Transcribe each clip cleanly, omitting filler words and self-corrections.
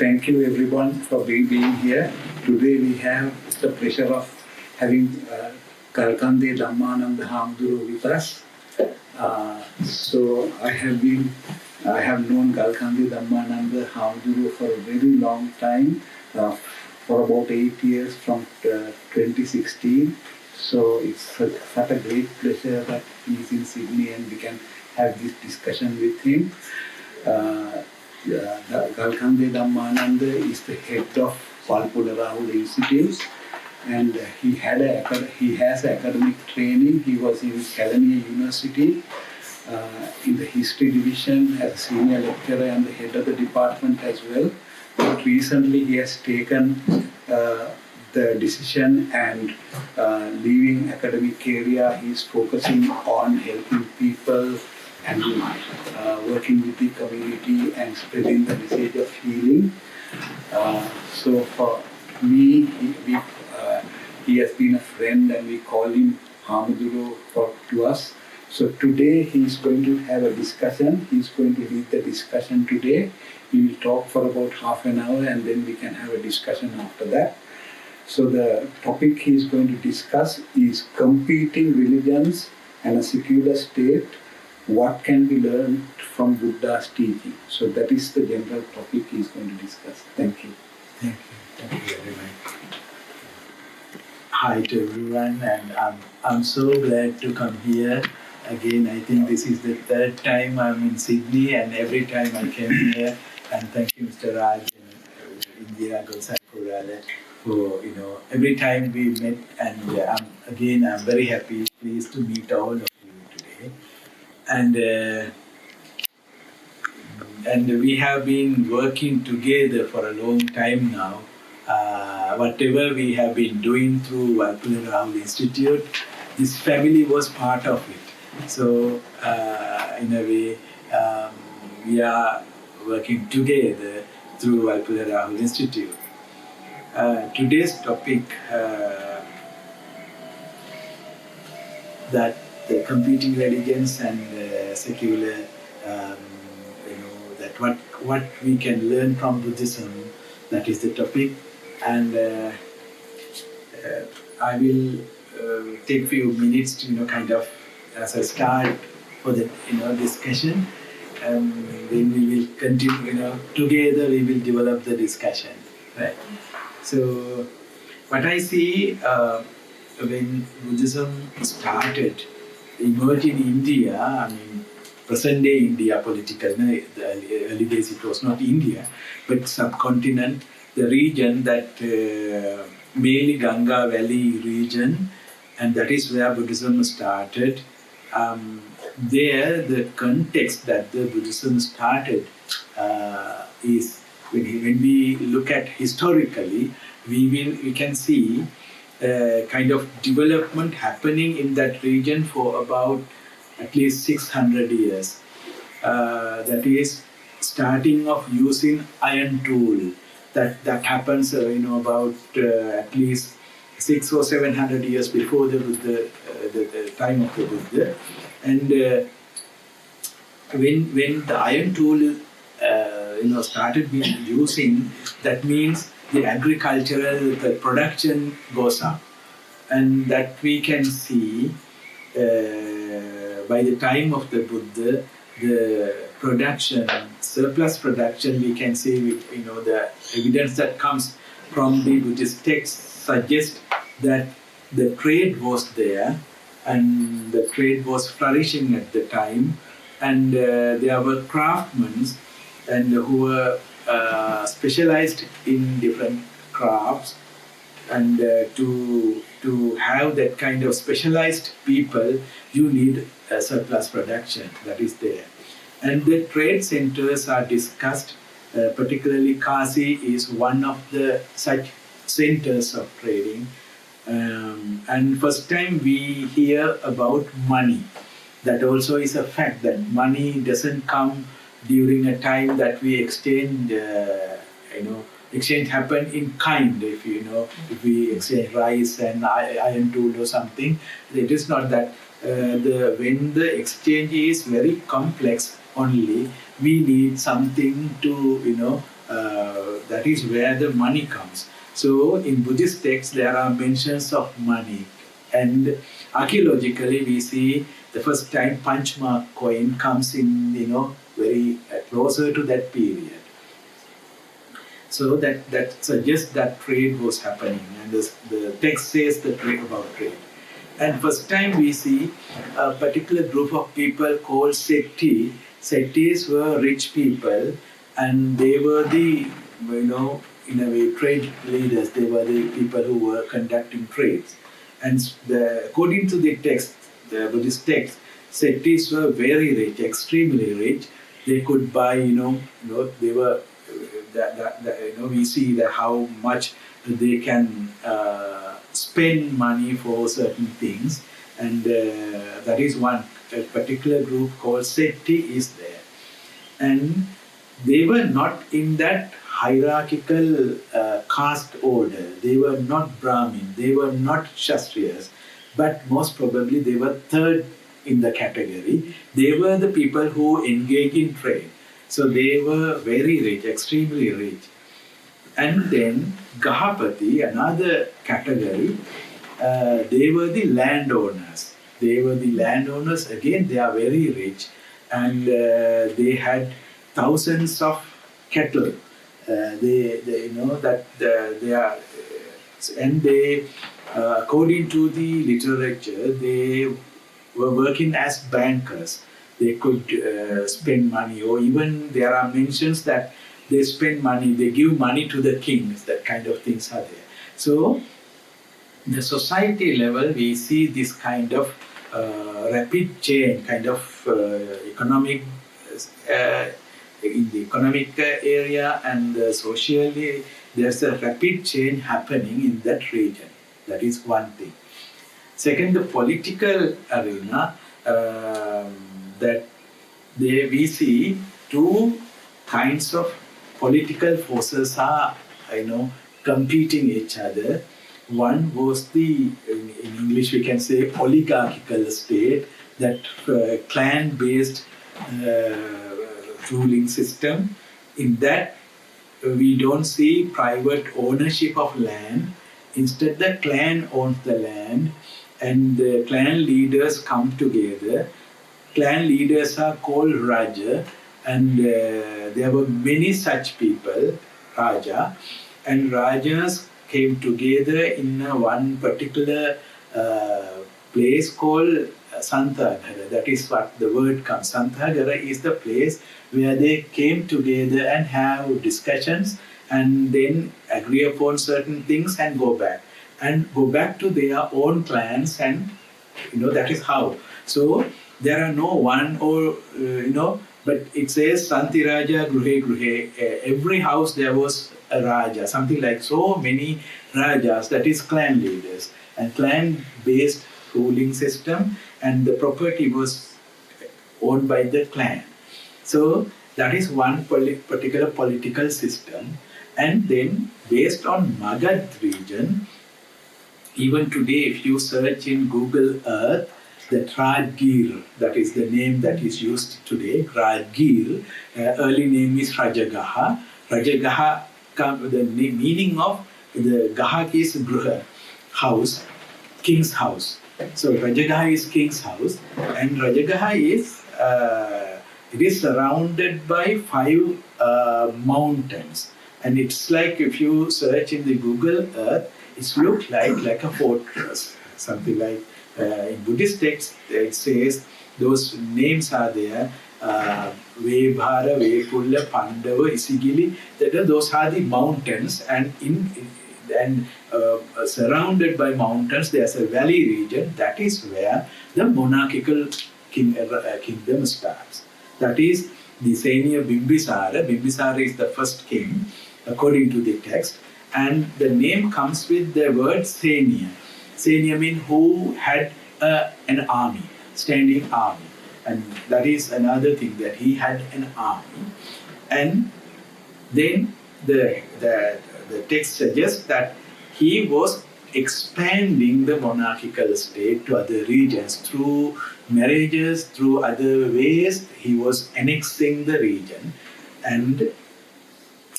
Thank you everyone for being here. Today we have the pleasure of having Galkande Dhammananda Hamduru with us. So I have known Galkande Dhammananda Hamduru for a very long time, for about 8 years from 2016. So it's such a great pleasure that he's in Sydney and we can have this discussion with him. Galkande Dhammananda is the head of Walpura Rahul Institute, and he has academic training. He was in Kelaniya University in the history division as a senior lecturer and the head of the department as well. But recently he has taken the decision and leaving academic area. He is focusing on helping people and working with the community and spreading the message of healing. So for me, he has been a friend and we call him Hamduru to us. So today he is going to have a discussion. He is going to lead the discussion today. He will talk for about half an hour and then we can have a discussion after that. So the topic he is going to discuss is competing religions and a secular state. What can be learned from Buddha's teaching? So that is the general topic he is going to discuss. Thank you. Thank you. Thank you very much. Hi to everyone, and I'm so glad to come here. Again, I think this is the third time I'm in Sydney, and every time I came here, and thank you, Mr. Raj and Indira Gosaikurala, for every time we met, and I'm very happy, pleased to meet all of you today. And we have been working together for a long time now. Whatever we have been doing through Walpura Rahul Institute, this family was part of it. So in a way, we are working together through Walpura Rahul Institute. Today's topic, that the competing religions and secular, that what we can learn from Buddhism, that is the topic. And I will take few minutes to kind of as a start for the discussion, and then we will continue. Together we will develop the discussion, right? So what I see when Buddhism started emerging in India, I mean present day India political, the early days it was not India, but subcontinent, the region that mainly Ganga Valley region, and that is where Buddhism started. There, the context that the Buddhism started is when we look at historically, we can see kind of development happening in that region for about at least 600 years. That is starting of using iron tool. That happens, about at least 600 or 700 years before the Buddha, the time of the Buddha. And when the iron tool, started being using, that means the agricultural production goes up, and that we can see by the time of the Buddha, the production, surplus production, we can see, the evidence that comes from the Buddhist texts suggests that the trade was there, and the trade was flourishing at the time, and there were craftsmen and who were specialized in different crafts, and to have that kind of specialized people, you need a surplus production that is there. And the trade centers are discussed, particularly Kasi is one of the such centers of trading. And first time we hear about money. That also is a fact, that money doesn't come during a time that we exchange, exchange happen in kind. If we exchange rice and iron tool or something, it is not that. When the exchange is very complex, only we need something to that that is where the money comes. So in Buddhist texts there are mentions of money, and archaeologically we see the first time punch mark coin comes in, very closer to that period. So that suggests that trade was happening, and the text says the trade about trade. And first time we see a particular group of people called Setti. Settis were rich people, and they were the, in a way, trade leaders. They were the people who were conducting trades. And according to the text, the Buddhist text, Settis were very rich, extremely rich. They could buy, they were, we see that how much they can spend money for certain things, and that is one. A particular group called Setti is there, and they were not in that hierarchical caste order. They were not Brahmin, they were not Kshatriyas, but most probably they were third in the category. They were the people who engage in trade. So they were very rich, extremely rich. And then Gahapati, another category, they were the landowners. They were the landowners. Again, they are very rich, and they had thousands of cattle. They are, and they, according to the literature, they were working as bankers. They could spend money, or even there are mentions that they spend money, they give money to the kings, that kind of things are there. So, the society level, we see this kind of rapid change, kind of economic, in the economic area, and socially, there's a rapid change happening in that region. That is one thing. Second, the political arena, that we see two kinds of political forces are, competing each other. One was in English we can say oligarchical state, that clan-based ruling system. In that, we don't see private ownership of land. Instead, the clan owns the land, and the clan leaders come together. Clan leaders are called Raja, and there were many such people, Raja, and Rajas came together in one particular place called Santagara. That is what the word comes. Santagara is the place where they came together and have discussions, and then agree upon certain things and go back. And go back to their own clans, and that is how. So there are no one or, but it says Santi Raja Gruhe Gruhe. Every house there was a Raja, something like so many Rajas, that is clan leaders, and clan-based ruling system, and the property was owned by the clan. So that is one particular political system. And then based on Magad region, even today if you search in Google Earth, the Rajgir, that is the name that is used today, Rajgir, early name is Rajagaha. Rajagaha, the meaning of the Gaha is Gruha, house, king's house. So Rajagaha is king's house, and Rajagaha is, it is surrounded by 5 mountains. And it's like, if you search in the Google Earth, it looks like a fortress, something like, in Buddhist texts, it says those names are there, Vebhara, Vepulla, Pandava, Isigili, those are the mountains, and surrounded by mountains, there's a valley region. That is where the monarchical kingdom starts. That is the Senior Bimbisara. Bimbisara is the first king, according to the text, and the name comes with the word Senior. Senior means who had an army, standing army, and that is another thing, that he had an army. And then the text suggests that he was expanding the monarchical state to other regions through marriages, through other ways. He was annexing the region, and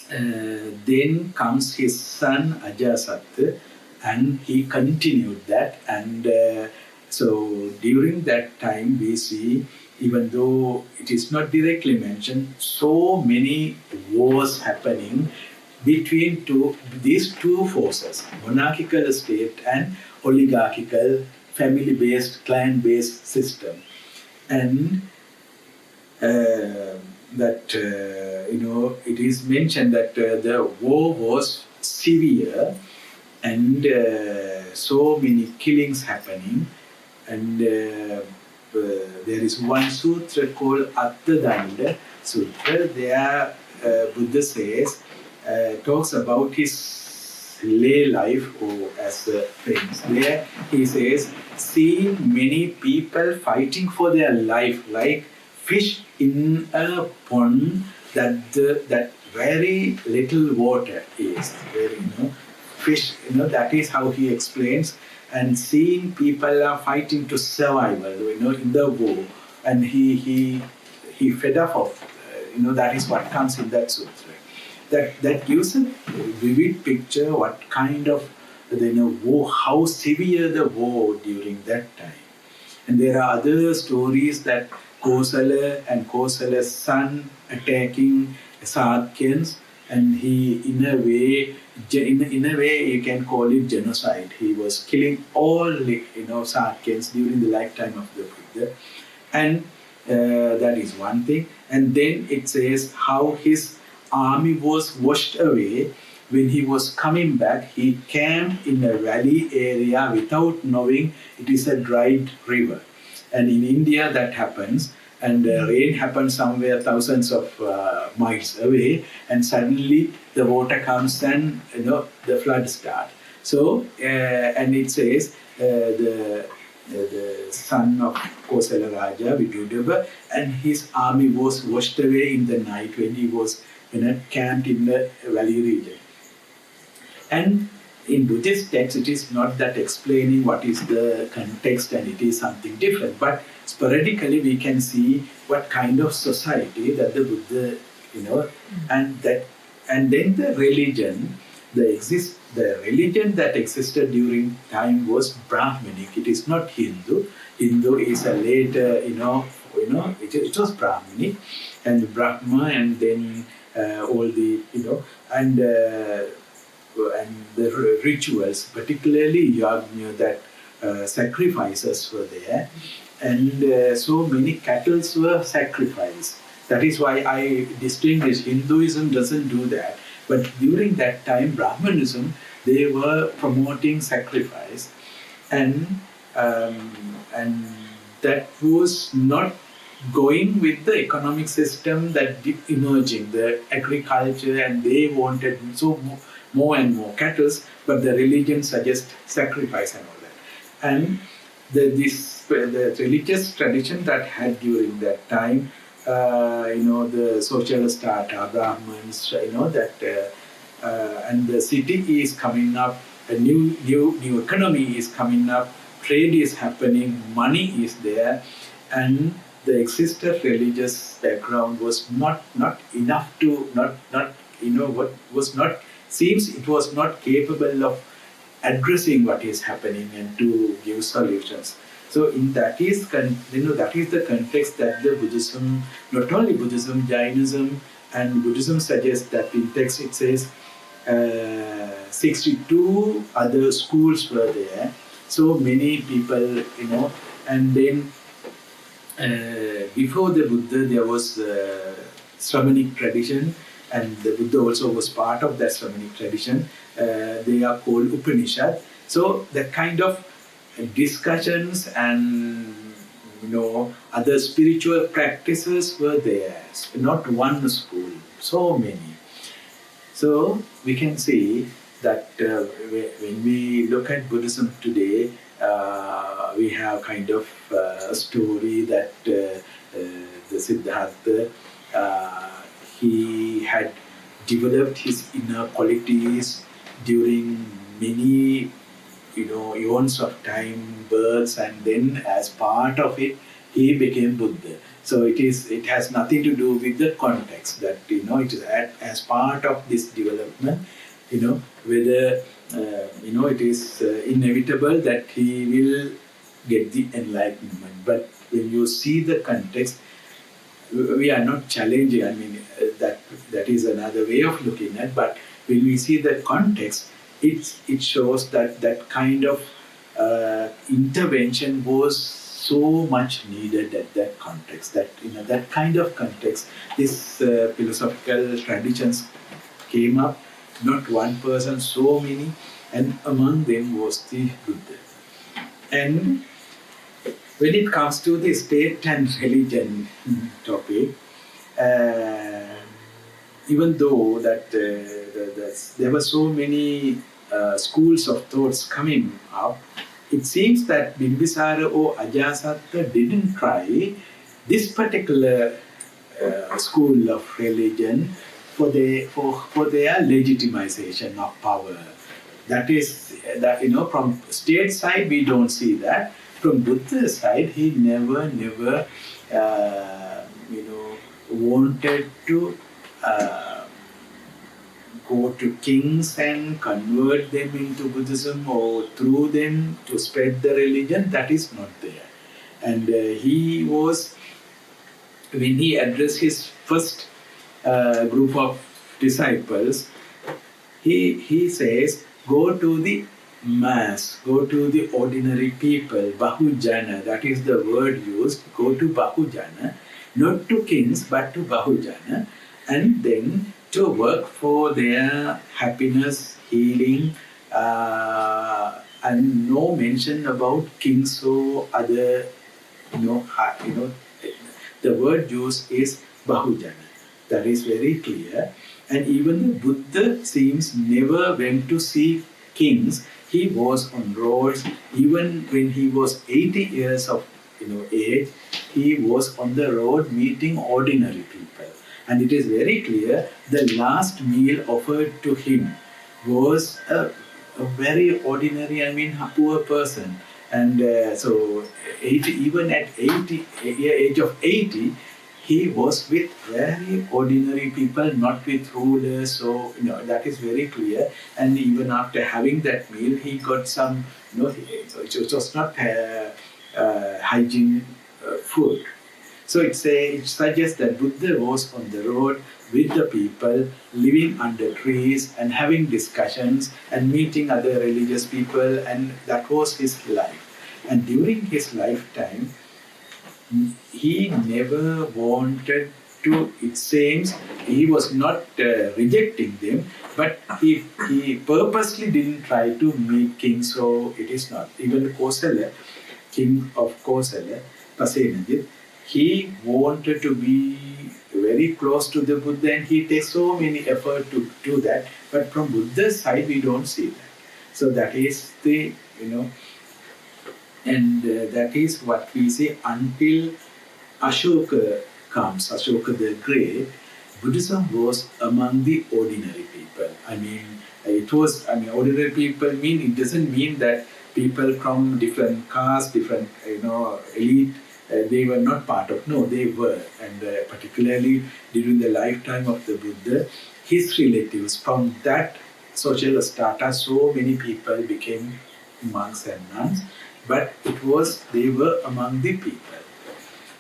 then comes his son Ajasattha, and he continued that. And so during that time, we see, even though it is not directly mentioned, so many wars happening between these two forces, monarchical state and oligarchical, family-based, clan-based system. And that it is mentioned that the war was severe, and so many killings happening. And there is one sutra called Attadanda Sutra. There Buddha says, talks about his lay life, or as the famous. There he says, seeing many people fighting for their life like fish in a pond that very little water is. Very, fish, that is how he explains. And seeing people are fighting to survival, in the war, and he fed up of, that is what comes in that sutra. That gives a vivid picture what kind of war, how severe the war during that time. And there are other stories that Kosala and Kosala's son attacking Sakyans, and he, in a way, you can call it genocide. He was killing all Sakyans during the lifetime of the Buddha, and that is one thing. And then it says how his army was washed away. When he was coming back, he camped in a valley area without knowing it is a dried river. And in India, that happens, and rain happens somewhere thousands of miles away, and suddenly the water comes and the flood starts. So, and it says the son of Kosala Raja, Vidudaba, and his army was washed away in the night when he was camped in the valley region. And in Buddhist text, it is not that explaining what is the context, and it is something different. But sporadically, we can see what kind of society that the Buddha, and then the religion, the religion that existed during time was Brahmanic. It is not Hindu. Hindu is a later, it was Brahmanic, and Brahma, and then all the, and the rituals, particularly yajna, that sacrifices were there, and so many cattle were sacrificed. That is why I distinguish. Hinduism doesn't do that, but during that time, Brahmanism, they were promoting sacrifice, and that was not going with the economic system that emerging, the agriculture, and they wanted more and more cattle, but the religion suggests sacrifice and all that. And the religious tradition that had during that time, the social strata, Brahmins, and the city is coming up, a new economy is coming up, trade is happening, money is there, and the existed religious background was not enough to seems it was not capable of addressing what is happening and to give solutions. So that is the context that the Buddhism, not only Buddhism, Jainism and Buddhism suggests that in text it says 62 other schools were there. So many people, and then before the Buddha there was Sramanic tradition, and the Buddha also was part of that Sramanic tradition. They are called Upanishad. So that kind of discussions and other spiritual practices were there. Not one school, so many. So we can see that when we look at Buddhism today, we have kind of a story that the Siddhartha, he had developed his inner qualities during many eons of time, births, and then as part of it, he became Buddha. So it has nothing to do with the context that it is as part of this development. Whether it is inevitable that he will get the enlightenment. But when you see the context, we are not challenging. I mean, that is another way of looking at. But when we see the context, it shows that kind of intervention was so much needed at that context. That that kind of context, this philosophical traditions came up. Not one person, so many, and among them was the Buddha. And when it comes to the state and religion topic, even though that there were so many schools of thoughts coming up, it seems that Bimbisara or Ajasatta didn't try this particular school of religion for their legitimization of power. That is that from state side we don't see that. From Buddha's side, he never wanted to go to kings and convert them into Buddhism or through them to spread the religion. That is not there. And he was, when he addressed his first group of disciples, he says, go to the mass, go to the ordinary people, Bahujana, that is the word used, go to Bahujana, not to kings but to Bahujana, and then to work for their happiness, healing, and no mention about kings or other, the word used is Bahujana. That is very clear. And even the Buddha seems never went to see kings. He was on roads. Even when he was 80 years of age, he was on the road meeting ordinary people. And it is very clear the last meal offered to him was a very ordinary, a poor person. And so even at age of 80, he was with very ordinary people, not with rulers. So that is very clear. And even after having that meal, he got some. It was not hygiene food. So it suggests that Buddha was on the road with the people, living under trees and having discussions and meeting other religious people, and that was his life. And during his lifetime, he never wanted to, it seems, he was not rejecting them, but he purposely didn't try to meet kings, so it is not. Even Kosala, king of Kosala, Pasenajit, he wanted to be very close to the Buddha, and he takes so many effort to do that, but from Buddha's side we don't see that. So that is the, and that is what we say until Ashoka comes, Ashoka the Great, Buddhism was among the ordinary people. Ordinary people it doesn't mean that people from different castes, different, elite, they were not part of, no, they were. And particularly during the lifetime of the Buddha, his relatives from that social strata, so many people became monks and nuns, but they were among the people.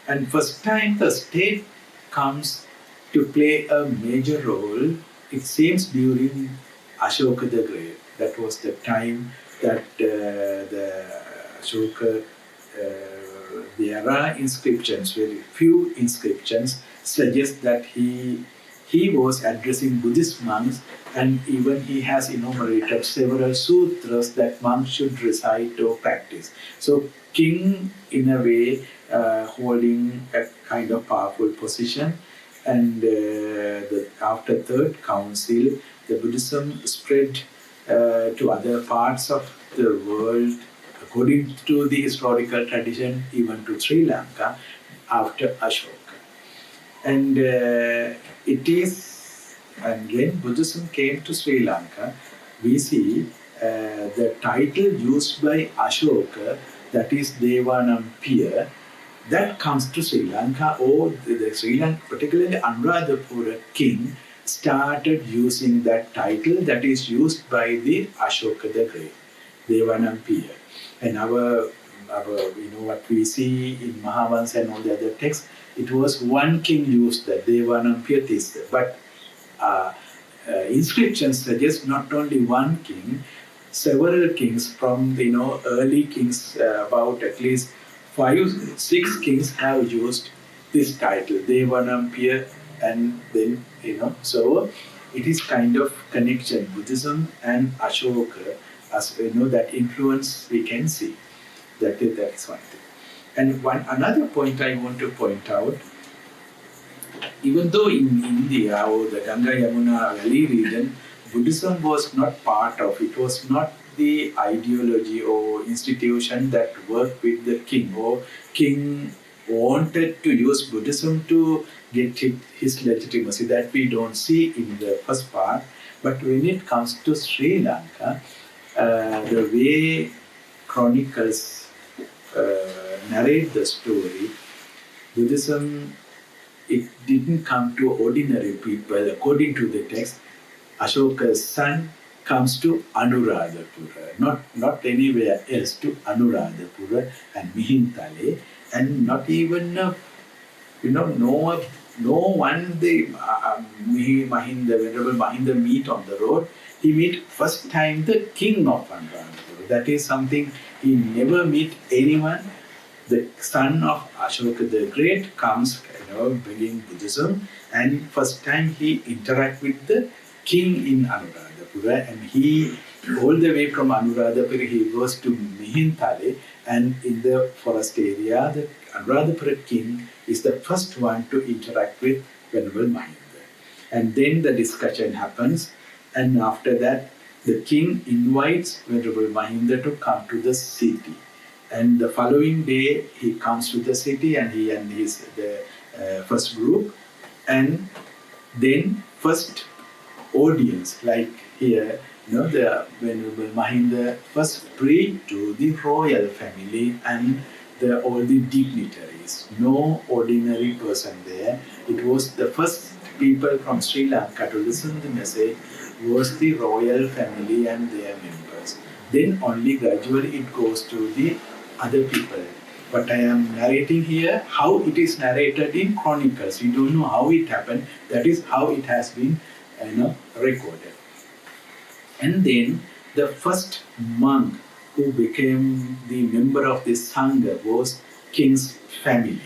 And first time the state comes to play a major role, it seems during Ashoka the Great. That was the time that the Ashoka, there are inscriptions, very few inscriptions, suggest that he was addressing Buddhist monks, and even he has enumerated several sutras that monks should recite or practice. So king, in a way, holding a kind of powerful position, and after third council, the Buddhism spread to other parts of the world, according to the historical tradition, even to Sri Lanka after Ashoka. And and when Buddhism came to Sri Lanka, we see the title used by Ashoka, that is Devanam Piya, that comes to Sri Lanka, or the Sri Lanka, particularly Anuradhapura king, started using that title that is used by the Ashoka the Great, Devanampiya. And our what we see in Mahavans and all the other texts, it was one king used that, Devanampiya Tissa. But inscriptions suggest not only one king, several kings from early kings, about at least 5, 6 kings have used this title, Devanampiya, and then so it is kind of connection, Buddhism and Ashoka, as that influence we can see. That is one thing. And another point I want to point out, even though in India or the Ganga Yamuna Valley region, Buddhism was not part of it, was not the ideology or institution that worked with the king, or king wanted to use Buddhism to get his legitimacy. That we don't see in the first part. But when it comes to Sri Lanka, the way chronicles narrate the story, Buddhism, it didn't come to ordinary people. According to the text, Ashoka's son comes to Anuradhapura, not anywhere else, to Anuradhapura and Mihintale, and not even no one the Mahinda, Venerable Mahinda meet on the road. He meet first time the king of Anuradhapura. That is something he never meet anyone. The son of Ashoka the Great comes, bringing Buddhism, and first time he interact with the king in Anuradhapura, and he, all the way from Anuradhapura, he goes to Mihintale, and in the forest area, the Anuradhapura king is the first one to interact with Venerable Mahinda. And then the discussion happens, and after that, the king invites Venerable Mahinda to come to the city. And the following day, he comes to the city, and he and the first group, and then first audience, like here, the Venerable Mahinda first preached to the royal family and all the dignitaries. No ordinary person there. It was the first people from Sri Lanka to listen to the message was the royal family and their members. Then only gradually it goes to the other people. But I am narrating here how it is narrated in chronicles. We don't know how it happened. That is how it has been recorded. And then the first monk who became the member of this Sangha was king's family.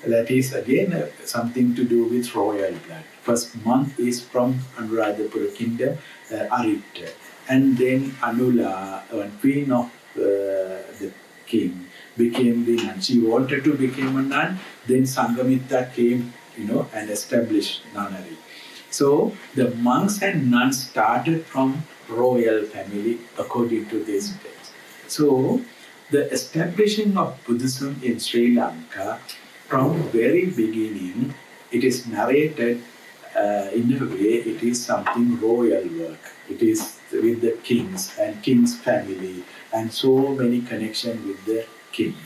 That is again something to do with royal blood. First monk is from Anuradhapura kingdom, Arita. And then Anula, queen of the king, became the nun. She wanted to become a nun. Then Sanghamitra came, and established nunnery. So the monks and nuns started from royal family according to this text. So the establishing of Buddhism in Sri Lanka, from very beginning, it is narrated in a way it is something royal work. It is with the kings and king's family and so many connections with the king.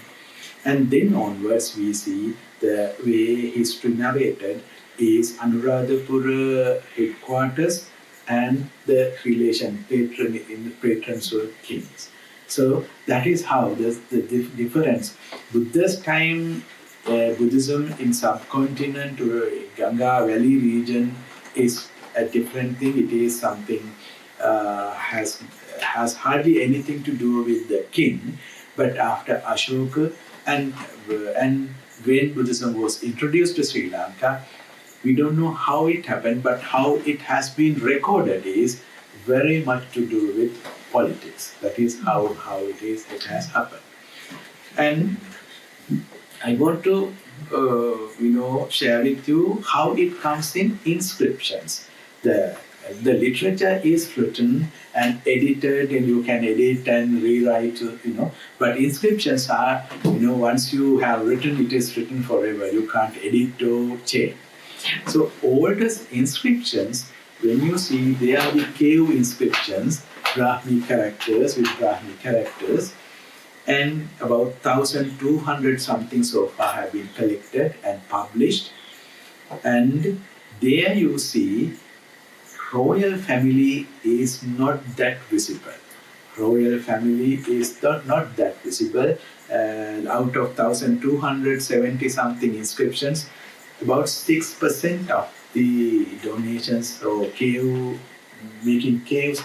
And then onwards we see the way history narrated is Anuradhapura headquarters and the relation patrons were kings. So that is how the difference. Buddha's time, Buddhism in subcontinent or Ganga Valley region is a different thing. It is something has hardly anything to do with the king. But after Ashoka and when Buddhism was introduced to Sri Lanka, we don't know how it happened, but how it has been recorded is very much to do with politics. That is how it has happened. And I want to share with you how it comes in inscriptions. The literature is written and edited, and you can edit and rewrite, but inscriptions are, once you have written, it is written forever. You can't edit or change. So oldest inscriptions, when you see, they are the cave inscriptions, Brahmi characters with Brahmi characters. and about 1,200 something so far have been collected and published. And there you see royal family is not that visible. Royal family is not that visible. Out of 1,270 something inscriptions, about 6% of the donations or cave making caves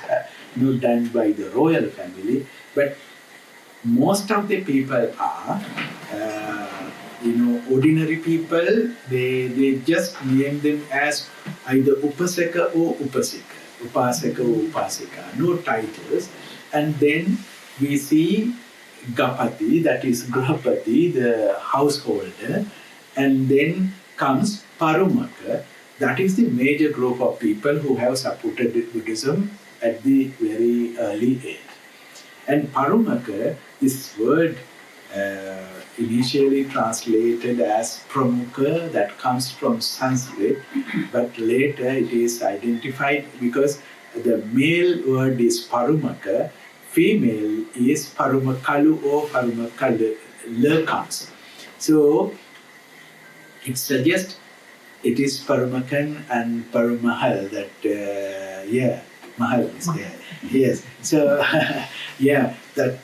done by the royal family, but most of the people are ordinary people. They just name them as either upasaka or upasaka or upasika, no titles. And then we see Gapati, that is Grahapati, the householder, and then comes Parumaka, that is the major group of people who have supported Buddhism at the very early age. And Parumaka, this word initially translated as Pramukha, that comes from Sanskrit, but later it is identified because the male word is Parumaka, female is Parumakalu or Parumakalakans. So it suggests it is Parumakan and Parumahal that, Mahal is there. Yes. So, that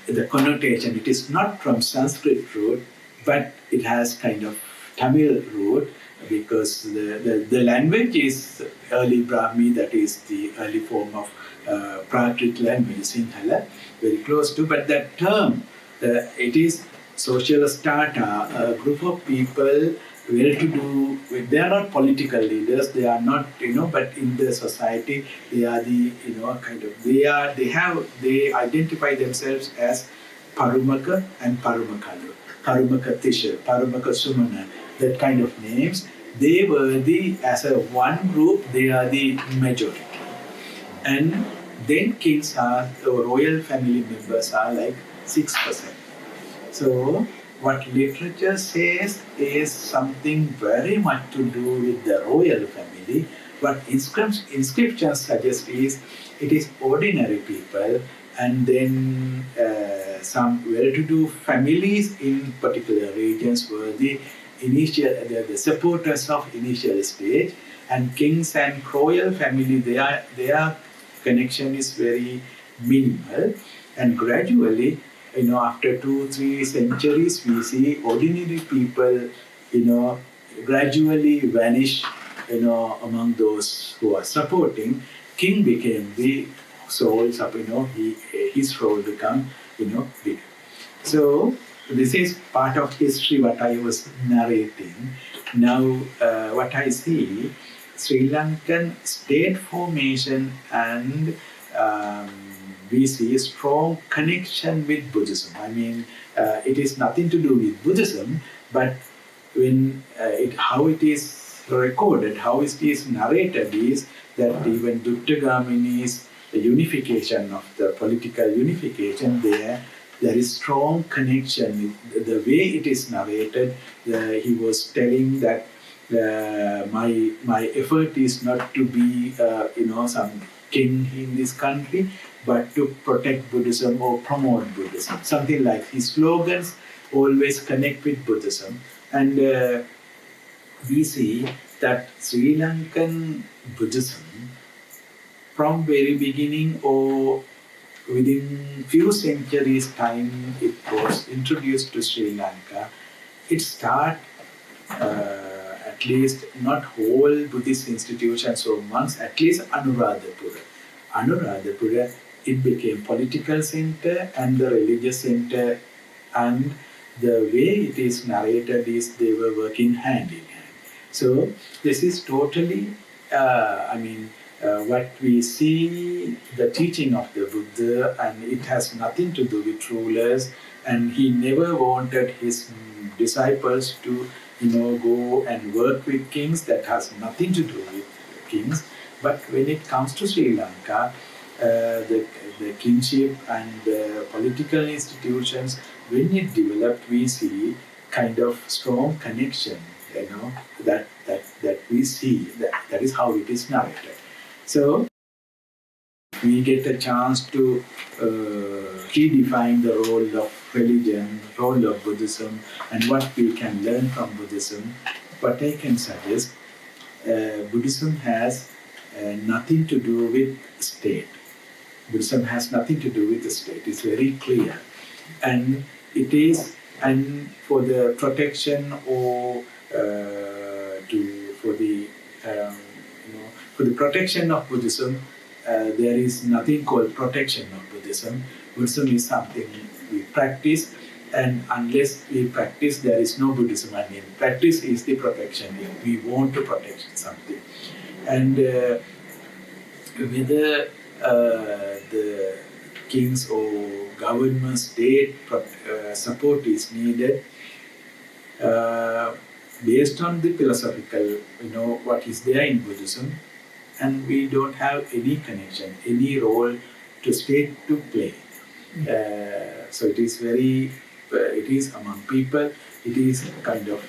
the connotation, it is not from Sanskrit root, but it has kind of Tamil root because the language is early Brahmi, that is the early form of Prakrit language, Sinhala, very close to, but that term, it is social strata, a group of people well-to-do. They are not political leaders. They are not, but in the society, they are the, they identify themselves as Parumaka and Parumakalu, Parumaka Tisha, Parumaka Sumana, that kind of names. They were as a one group, they are the majority. And then kings are, or royal family members are like 6%. So what literature says is something very much to do with the royal family. What inscriptions suggest is it is ordinary people, and then some well-to-do families in particular regions were the supporters of initial stage, and kings and royal family, their connection is very minimal, and gradually, after 2-3 centuries, we see ordinary people, gradually vanish, among those who are supporting. King became the souls of, his role become, big. So this is part of history what I was narrating. Now, what I see, Sri Lankan state formation and we see a strong connection with Buddhism. I mean, it is nothing to do with Buddhism, but when how it is recorded, how it is narrated is that even Duttagamini's unification of the political unification there is strong connection with the way it is narrated. He was telling that my effort is not to be some king in this country, but to protect Buddhism or promote Buddhism. Something like his slogans always connect with Buddhism. And we see that Sri Lankan Buddhism, from very beginning or within few centuries time it was introduced to Sri Lanka, it started at least not whole Buddhist institutions or monks, at least Anuradhapura. Anuradhapura, it became political center and the religious center, and the way it is narrated is they were working hand in hand. So this is totally, what we see, the teaching of the Buddha, and it has nothing to do with rulers, and he never wanted his disciples to go and work with kings. That has nothing to do with kings. But when it comes to Sri Lanka, the kingship and the political institutions, when it developed, we see kind of strong connection, that we see. That is how it is narrated. So we get a chance to redefine the role of religion, role of Buddhism, and what we can learn from Buddhism. What I can suggest, Buddhism has nothing to do with state. Buddhism has nothing to do with the state. It's very clear, and it is, and for the protection or for the protection of Buddhism, there is nothing called protection of Buddhism. Buddhism is something we practice, and unless we practice, there is no Buddhism. I mean, practice is the protection if we want to protect something. And whether the kings or government, state support is needed, based on the philosophical, what is there in Buddhism, and we don't have any connection, any role to state to play. So it is very, it is among people, it is kind of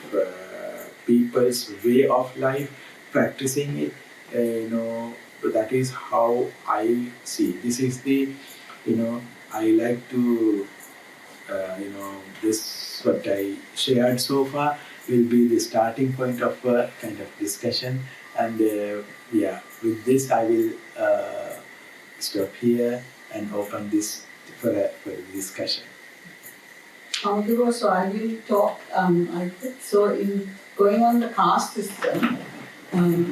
people's way of life, practicing it, that is how I see. This is the, I like to, this what I shared so far will be the starting point of a kind of discussion. And with this I will stop here and open this for a discussion. So I will talk. So in going on the caste system.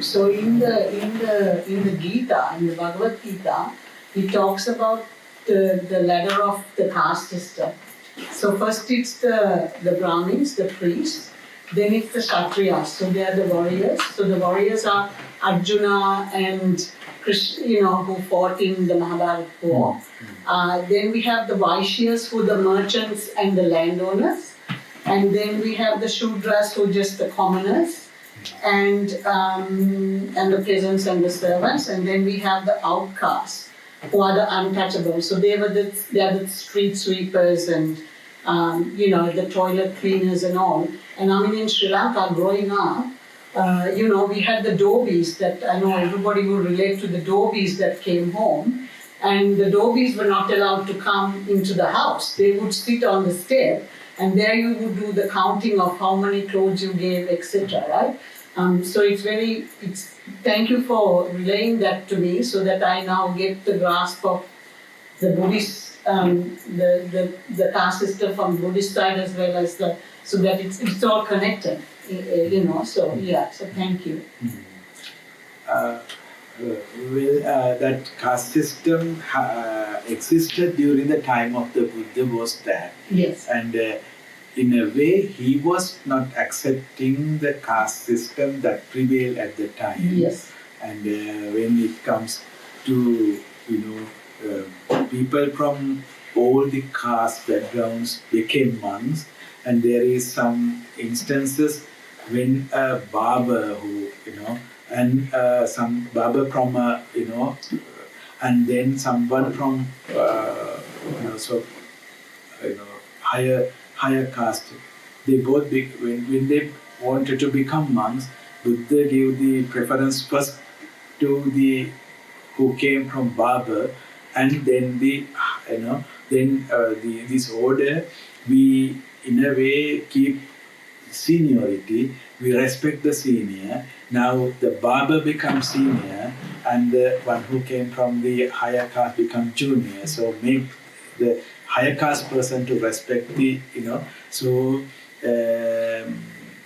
So in the Gita, in the Bhagavad Gita, he talks about the ladder of the caste system. So first it's the Brahmins, the priests. Then it's the Kshatriyas, so they are the warriors. So the warriors are Arjuna and Krishna, who fought in the Mahabharata war. Then we have the Vaishyas, who are the merchants and the landowners. And then we have the Shudras, who are just the commoners, and the peasants and the servants. And then we have the outcasts, who are the untouchables. So they are the street sweepers and the toilet cleaners and all. And I mean, in Sri Lanka, growing up, we had the dhobies that I know everybody will relate to, the dhobies that came home. And the dhobies were not allowed to come into the house. They would sit on the step, and there you would do the counting of how many clothes you gave, etc. Right? So thank you for relaying that to me, so that I now get the grasp of the Buddhist, the caste system from Buddhist side as well as so that it's all connected, So thank you. That caste system existed during the time of the Buddha was there. Yes. And in a way, he was not accepting the caste system that prevailed at the time. Yes. And when it comes to, people from all the caste backgrounds became monks, and there is some instances when a barber who, and some barber from, and then someone from, higher caste, they both, when they wanted to become monks, Buddha gave the preference first to the who came from barber, and then this order, we in a way keep seniority, we respect the senior. Now the barber becomes senior, and the one who came from the higher caste becomes junior. So make the higher caste person to respect the, So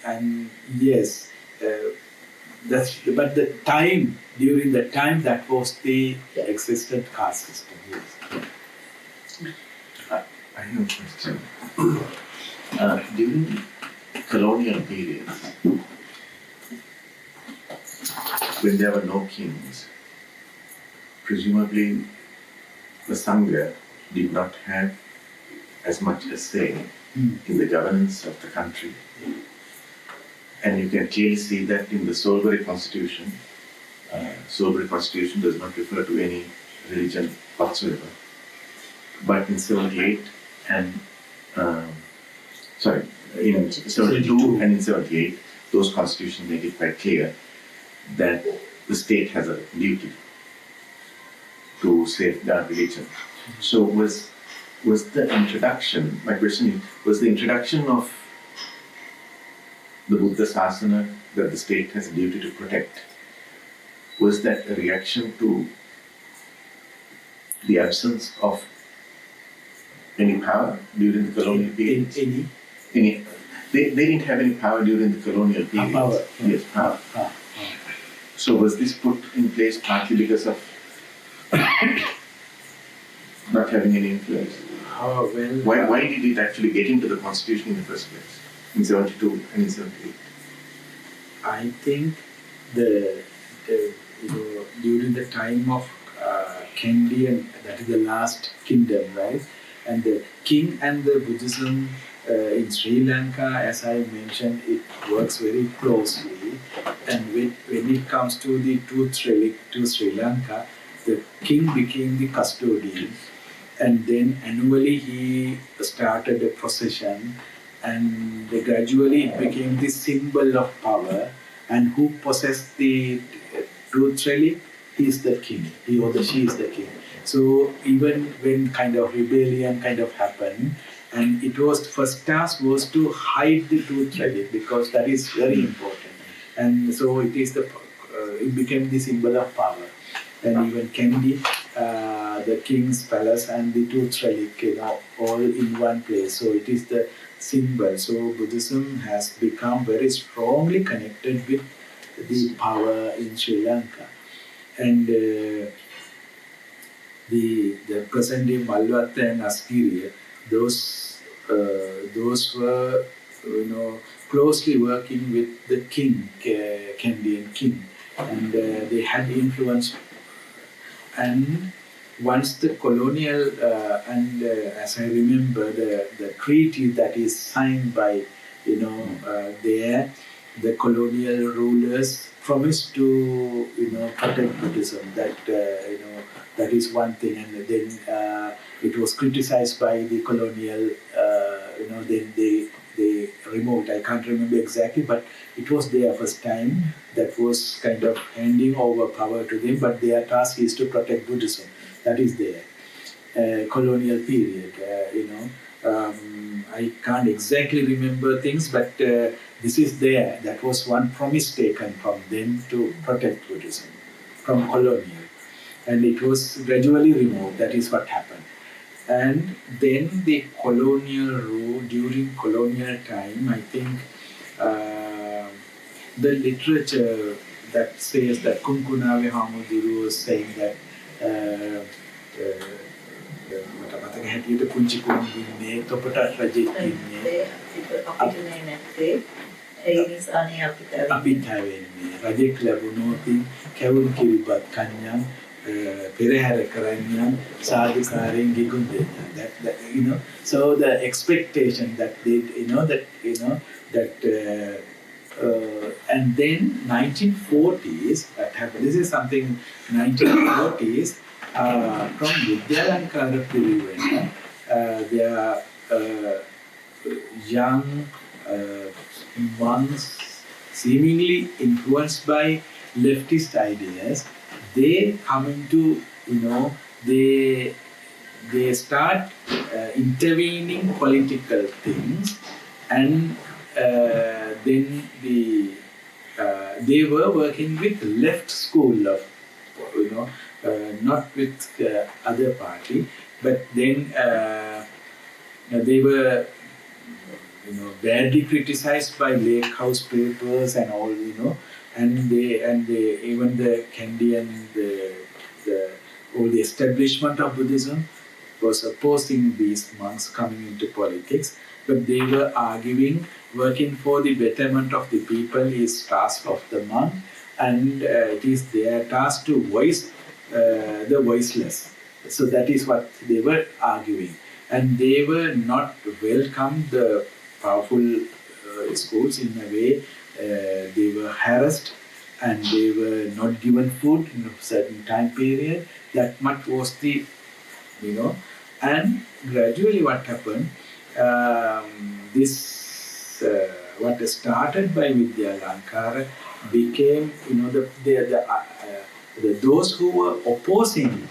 and yes, but the time, during the time, that was the existent caste system. Yes. I have a question. During colonial periods, when there were no kings, presumably the Sangha did not have as much a say in the governance of the country. And you can clearly see that in the Solberry Constitution. Solberry Constitution does not refer to any religion whatsoever. But in 78 and in 72 and in 78, those constitutions make it quite clear that the state has a duty to safeguard religion. So was the introduction, my question is, was the introduction of the Buddha Sasana that the state has a duty to protect, was that a reaction to the absence of any power during the colonial period? Any, they didn't have any power during the colonial period. Power. Yes, power. So was this put in place partly because of not having any influence? Why did it actually get into the constitution in the first place in 72 and in 78? I think the during the time of Kandy, and that is the last kingdom, right? And the king and the Buddhism in Sri Lanka, as I mentioned, it works very closely. And when it comes to the truth relic to Sri Lanka, the king became the custodian, and then annually he started a procession, and gradually it became the symbol of power. And who possessed the truth relic? He is the king. He or she is the king. So even when kind of rebellion kind of happened, and it was first task was to hide the truth relic, because that is very important. And so it is it became the symbol of power. And even Kandy, the king's palace and the truth relic, all in one place. So it is the symbol. So Buddhism has become very strongly connected with the power in Sri Lanka. And the present-day Malwatta and Asgiriya, those were closely working with the king, Kandian king, and they had influence. And once the colonial and as I remember, the treaty that is signed by there, the colonial rulers promised to protect Buddhism. That is one thing. And then it was criticized by the colonial. Then they removed. I can't remember exactly, but it was their first time that was kind of handing over power to them. But their task is to protect Buddhism. That is their colonial period. I can't exactly remember things, but this is there. That was one promise taken from them to protect Buddhism from colonial. And it was gradually removed. That is what happened. And then the colonial rule, during colonial time, I think the literature that says that Kunkunave Hamuduru was saying that මට මතක හැටියට පුංචි කුරුම්බින්නේ තොපටත් රජෙක් ඉන්නේ අපිට නැත්තේ ඒ නිසානේ අපිට හැවෙන්නේ රජෙක් ලැබුණොත් කැවුම් කිරිබත් කන්‍යම් පෙරහැර කරන්නම් සාදුකාරයෙන් ගිගුම් දෙන්න so the expectation that they and then 1940s that happened. This is something 1940s from Vidyalankara period. There are young monks seemingly influenced by leftist ideas. They come into, they start intervening political things, and then they were working with left school of, not with other party, but then they were, badly criticized by Lake House papers and all, and they even the Kandy and all the establishment of Buddhism was opposing these monks coming into politics, but they were arguing, working for the betterment of the people is task of the monk, and it is their task to voice the voiceless. So that is what they were arguing, and they were not welcome the powerful schools in a way. They were harassed and they were not given food in a certain time period. That much was the, and gradually what happened, this what started by Vidyalankara became, those who were opposing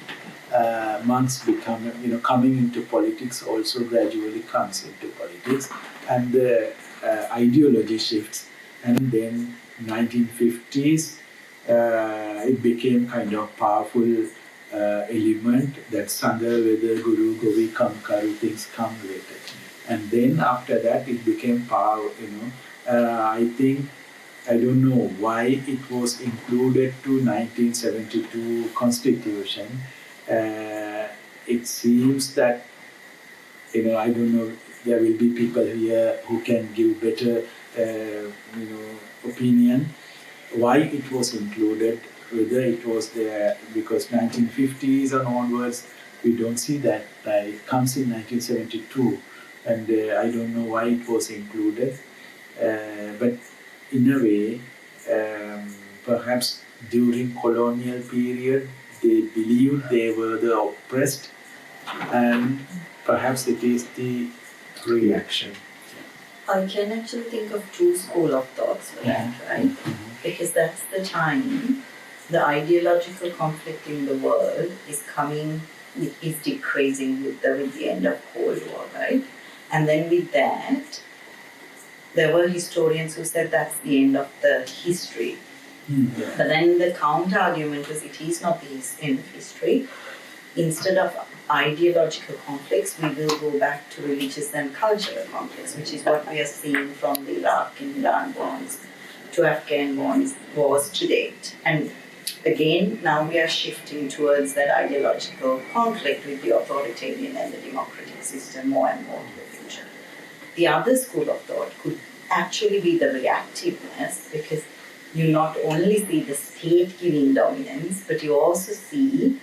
monks become, coming into politics also gradually comes into politics, and the ideology shifts, and then 1950s it became kind of powerful element that Sangha, Veda, Guru, Govi, Kam, Karu, things come later. And then after that it became power, I think, I don't know why it was included to 1972 constitution. It seems that, I don't know, there will be people here who can give better, opinion why it was included, whether it was there because 1950s and onwards, we don't see that. It comes in 1972, and I don't know why it was included. But in a way, perhaps during colonial period, they believed they were the oppressed, and perhaps it is the reaction. I can actually think of two school of thoughts for that, right? Because that's the time the ideological conflict in the world is decreasing with the end of Cold War, right? And then with that, there were historians who said that's the end of the history. But then the counter argument was it is not the end of history. Instead of ideological conflicts, we will go back to religious and cultural conflicts, which is what we are seeing from the Iraq and Iran wars to Afghan wars to date. And again, now we are shifting towards that ideological conflict with the authoritarian and the democratic system more and more in the future. The other school of thought could actually be the reactiveness, because you not only see the state giving dominance, but you also see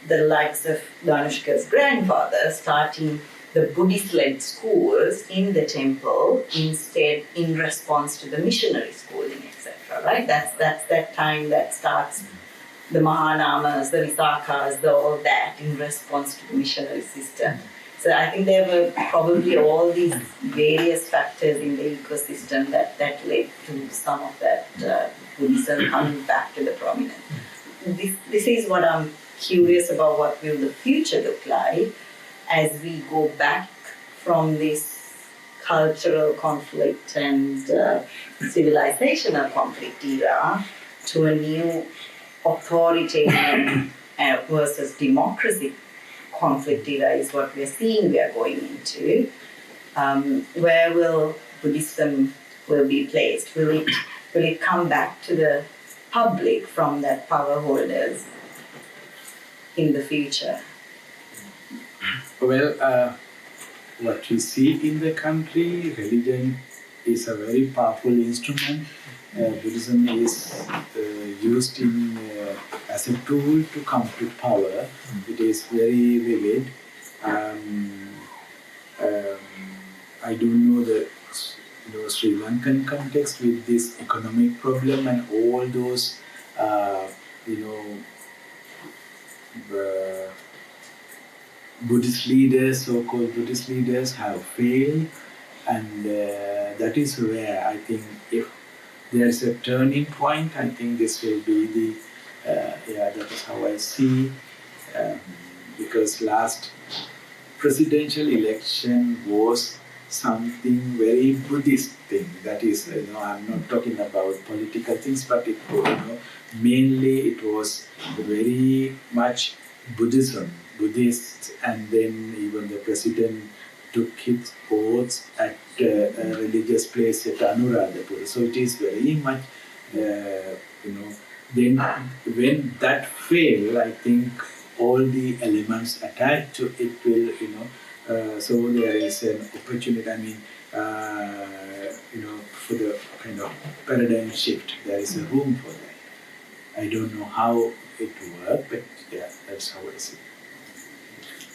the likes of Danushka's grandfather starting the Buddhist-led schools in the temple instead in response to the missionary schooling, etc. Right? That's that time that starts the Mahanamas, the Visakhas, all that in response to the missionary system. So I think there were probably all these various factors in the ecosystem that led to some of that Buddhism coming back to the prominence. This is what I'm curious about, what will the future look like as we go back from this cultural conflict and civilizational conflict era to a new authoritarian versus democracy conflict era is what we're seeing we are going into. Where will Buddhism will be placed? Will it come back to the public from that power holders in the future? Well, what we see in the country, religion is a very powerful instrument. Buddhism is used as a tool to come to power. It is very vivid. I don't know the Sri Lankan context with this economic problem and all those Buddhist leaders, so-called Buddhist leaders, have failed, and that is where I think if there is a turning point, I think this will be the that is how I see, because last presidential election was something very Buddhist thing. That is, I'm not talking about political things, but it, mainly it was very much Buddhist, and then even the president took his oaths at a religious place at Anuradhapura. So it is very much, then when that failed, I think all the elements attached to it will, so there is an opportunity, for the kind of paradigm shift, there is a room for that. I don't know how it works, but yeah, that's how I see it.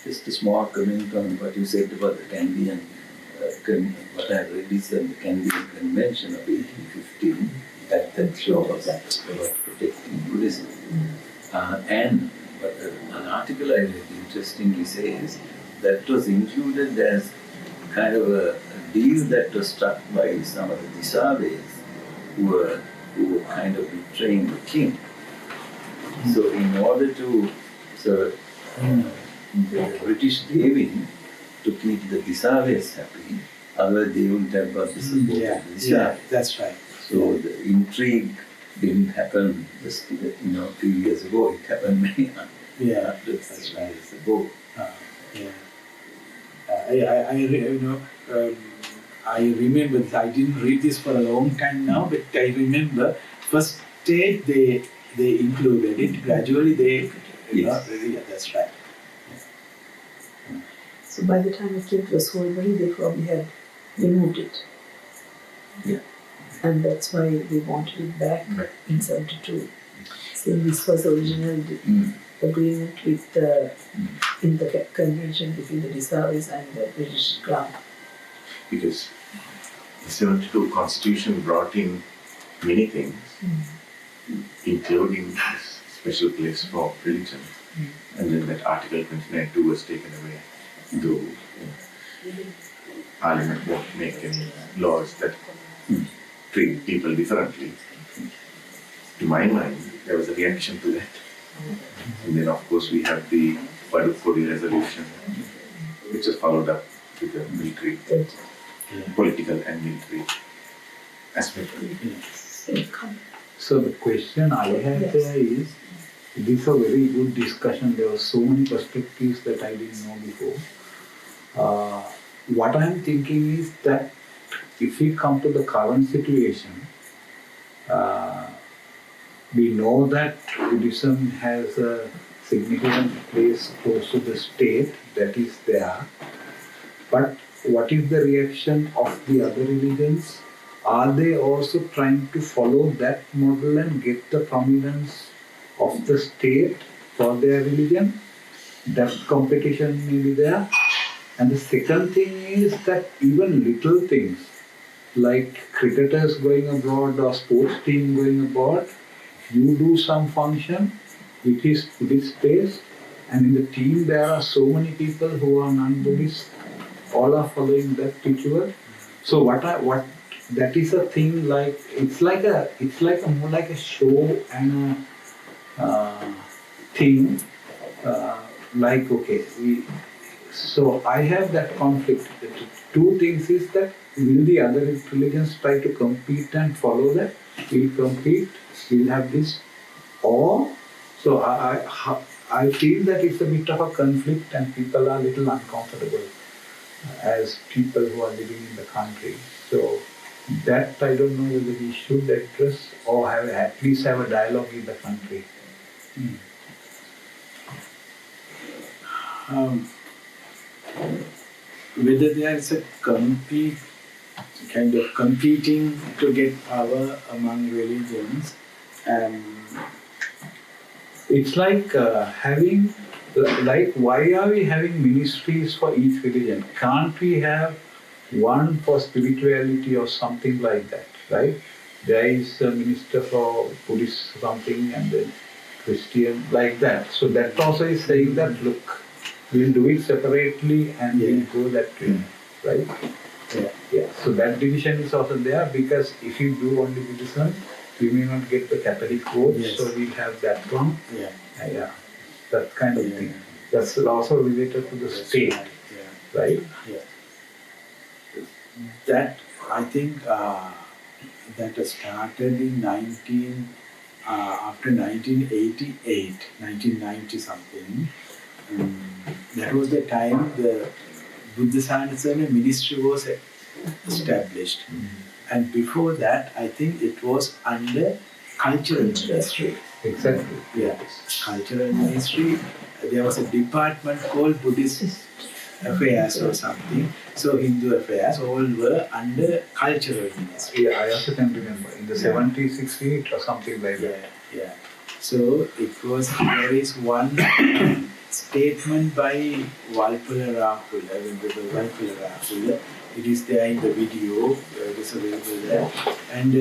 Just a small comment on what you said about the Candian, what I read is the Candian Convention of 1815, that shows that about protecting Buddhism. And an article I read interestingly says that was included as kind of a deal that was struck by some of the Disaves who were kind of betraying the king. So in order to The British gave in to keep the Disarways happy, otherwise they wouldn't have got the support Yeah, of the yeah, Disarways. that's right. So the intrigue didn't happen just a few years ago. It happened many Yeah, hundreds that's of right. years ago. Yeah. I remember this. I didn't read this for a long time now, but I remember first stage they included it. Gradually they Yes. yeah, that's right. So by the time it came to the Solbury, they probably had removed it. Yeah. And that's why they wanted it back Right. in 72. Saying this was the original agreement with in the convention between the Disarways and the British Crown. Because the 72 Constitution brought in many things, including this special place for religion, and then that Article 29(2) was taken away. Though Parliament won't make any laws that treat people differently. To my mind, there was a reaction to that. And then, of course, we have the Padukuri resolution, which was followed up with the military, political and military aspect. So the question I had there is, this is a very good discussion. There were so many perspectives that I didn't know before. What I'm thinking is that if we come to the current situation, we know that Buddhism has a significant place close to the state, that is there. But what is the reaction of the other religions? Are they also trying to follow that model and get the prominence of the state for their religion? That competition may be there. And the second thing is that even little things like cricketers going abroad or sports team going abroad, you do some function, it is Buddhist based, and in the team there are so many people who are non-Buddhist, all are following that ritual. So what that is a thing like it's like a more like a show and a thing like okay so I have that conflict. Two things is that will the other religions try to compete and follow that? We'll compete, we'll have this, or so I feel that it's a bit of a conflict and people are a little uncomfortable as people who are living in the country. So that I don't know whether we should address or have at least have a dialogue in the country. Whether there is a competing to get power among religions, It's like having, like why are we having ministries for each religion? Can't we have one for spirituality or something like that, right? There is a minister for Buddhist something and then Christian, like that. So that also is saying that, look, we'll do it separately and we'll go that way, right? Yeah. So that division is also there because if you do only Buddhism, we may not get the Catholic vote, so we'll have that one. Yeah. That kind of thing. That's also related to the state, right? That I think that started in after 1988, 1990 something. That was the time the Buddha Sanasana ministry was established. And before that, I think it was under cultural ministry. Exactly. Yeah, cultural ministry. There was a department called Buddhist Affairs or something. So Hindu affairs all were under cultural ministry. Yeah, I also can remember in the 70s, 60s or something like that. Yeah. So it was, there is one statement by Valpula Rakula. It is there in the video, it is available there. And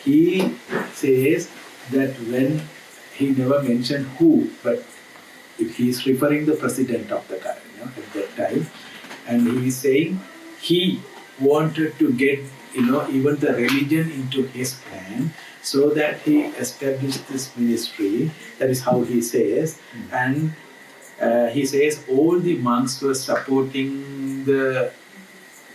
he says that when he never mentioned who, but he is referring the president of the country at that time, and he is saying he wanted to get even the religion into his plan, so that he established this ministry. That is how he says. And he says all the monks were supporting the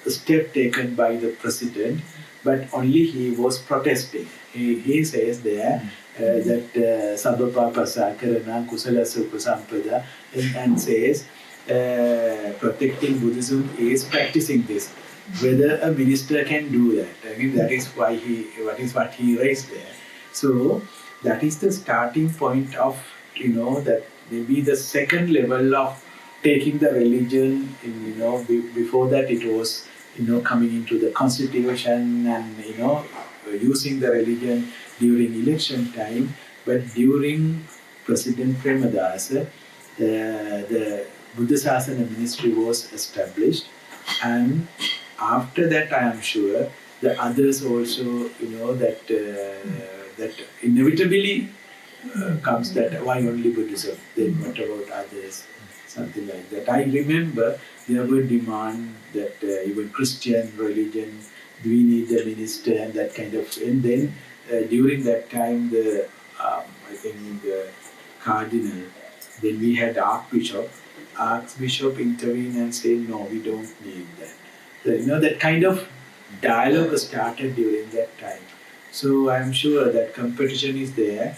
step taken by the president, but only he was protesting. He says there that Sabapapasa Karana Kusala Supasampada and says protecting Buddhism is practicing this. Whether a minister can do that, I mean that is why what he raised there. So that is the starting point of that maybe the second level of taking the religion. Before that it was coming into the constitution and using the religion during election time. But during President Premadasa, the Buddha Sasana ministry was established, and after that I am sure the others also that inevitably comes that why only Buddhism, then what about others, something like that. I remember there were demand that even Christian religion, we need a minister and that kind of, and then during that time the I think the cardinal, then we had Archbishop intervened and said no, we don't need that. That kind of dialogue started during that time. So I'm sure that competition is there,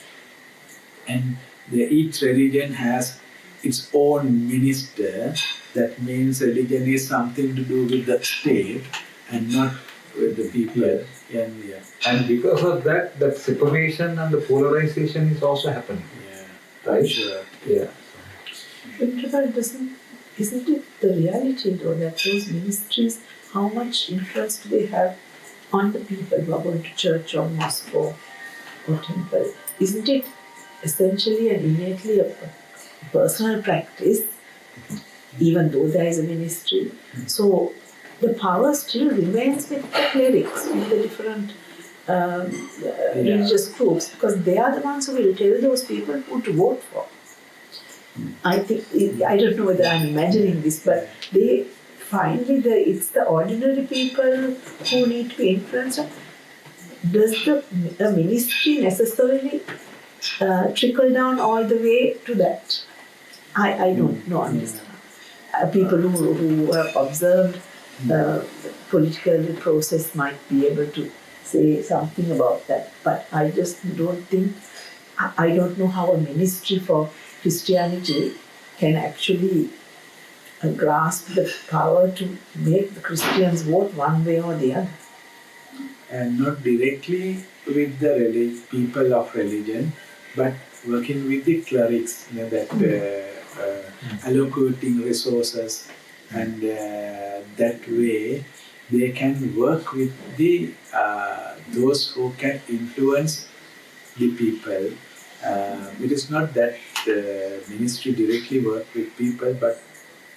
and each religion has its own minister. That means religion is something to do with the state and not with the people. Yes. Yeah. And because of that, that separation and the polarization is also happening. Yeah. Right? Sure. Yeah. But isn't it the reality though that those ministries, how much influence do they have on the people who are going to church or mosque or temple? Isn't it essentially and innately a personal practice, even though there is a ministry? So the power still remains with the clerics, with the different religious groups, because they are the ones who will tell those people who to vote for. I think, I don't know whether I'm imagining this, but they finally, it's the ordinary people who need to be influenced. Does the ministry necessarily trickle down all the way to that? I don't know on this. People who have observed the political process might be able to say something about that, but I just don't think, I don't know how a ministry for Christianity can actually grasp the power to make the Christians vote one way or the other. And not directly with the people of religion, but working with the clerics, that allocating resources, and that way they can work with the those who can influence the people. It is not that ministry directly work with people, but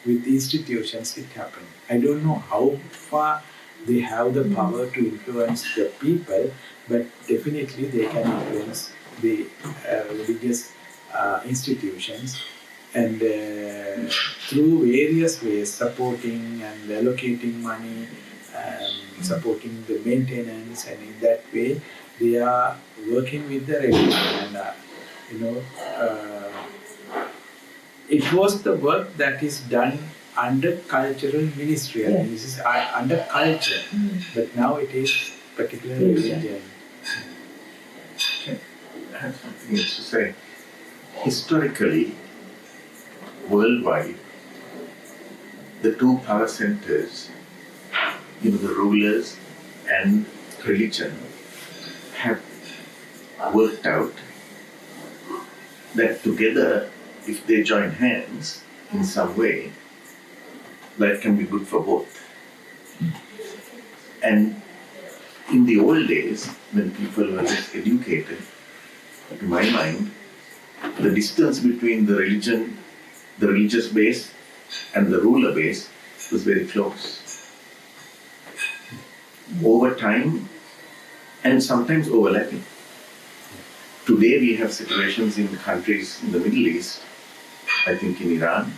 with institutions it happens. I don't know how far they have the power to influence the people, but definitely they can influence the religious institutions, and through various ways, supporting and allocating money, supporting the maintenance, and in that way they are working with the religion. And it was the work that is done under cultural ministry, and this is under culture, but now it is particularly religion. I have something else to say. Historically, worldwide, the two power centers, the rulers and religion, have worked out that together, if they join hands in some way, that can be good for both. And in the old days, when people were less educated, to my mind, the distance between the religion, the religious base, and the ruler base was very close. Over time, and sometimes overlapping. Today we have situations in countries in the Middle East, I think in Iran,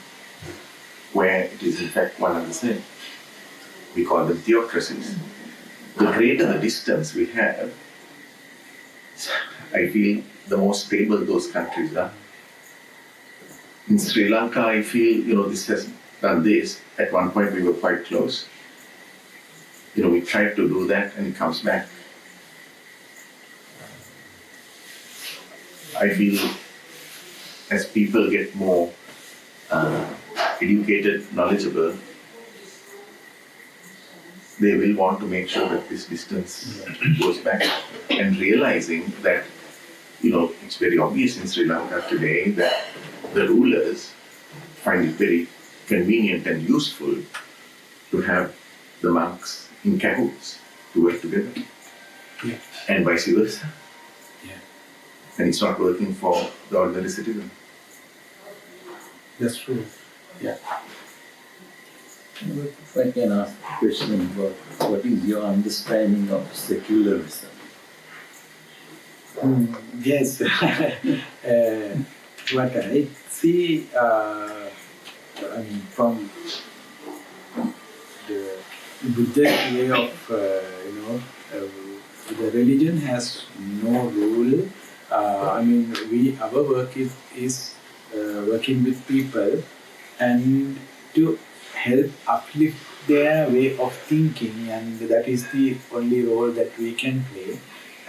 where it is in fact one and the same. We call them theocracies. The greater the distance we have, I feel the more stable those countries are. In Sri Lanka, I feel, this has done this. At one point, we were quite close. We tried to do that and it comes back. I feel as people get more educated, knowledgeable, they will want to make sure that this distance goes back. And realizing that, it's very obvious in Sri Lanka today that the rulers find it very convenient and useful to have the monks in cahoots to work together. Yeah. And vice versa. Yeah. And it's not working for the ordinary citizen. That's true. If I can ask a question about what is your understanding of secularism? Yes. What I see, from the Buddhist way of, the religion has no rule. Our work is working with people and to help uplift their way of thinking, and that is the only role that we can play.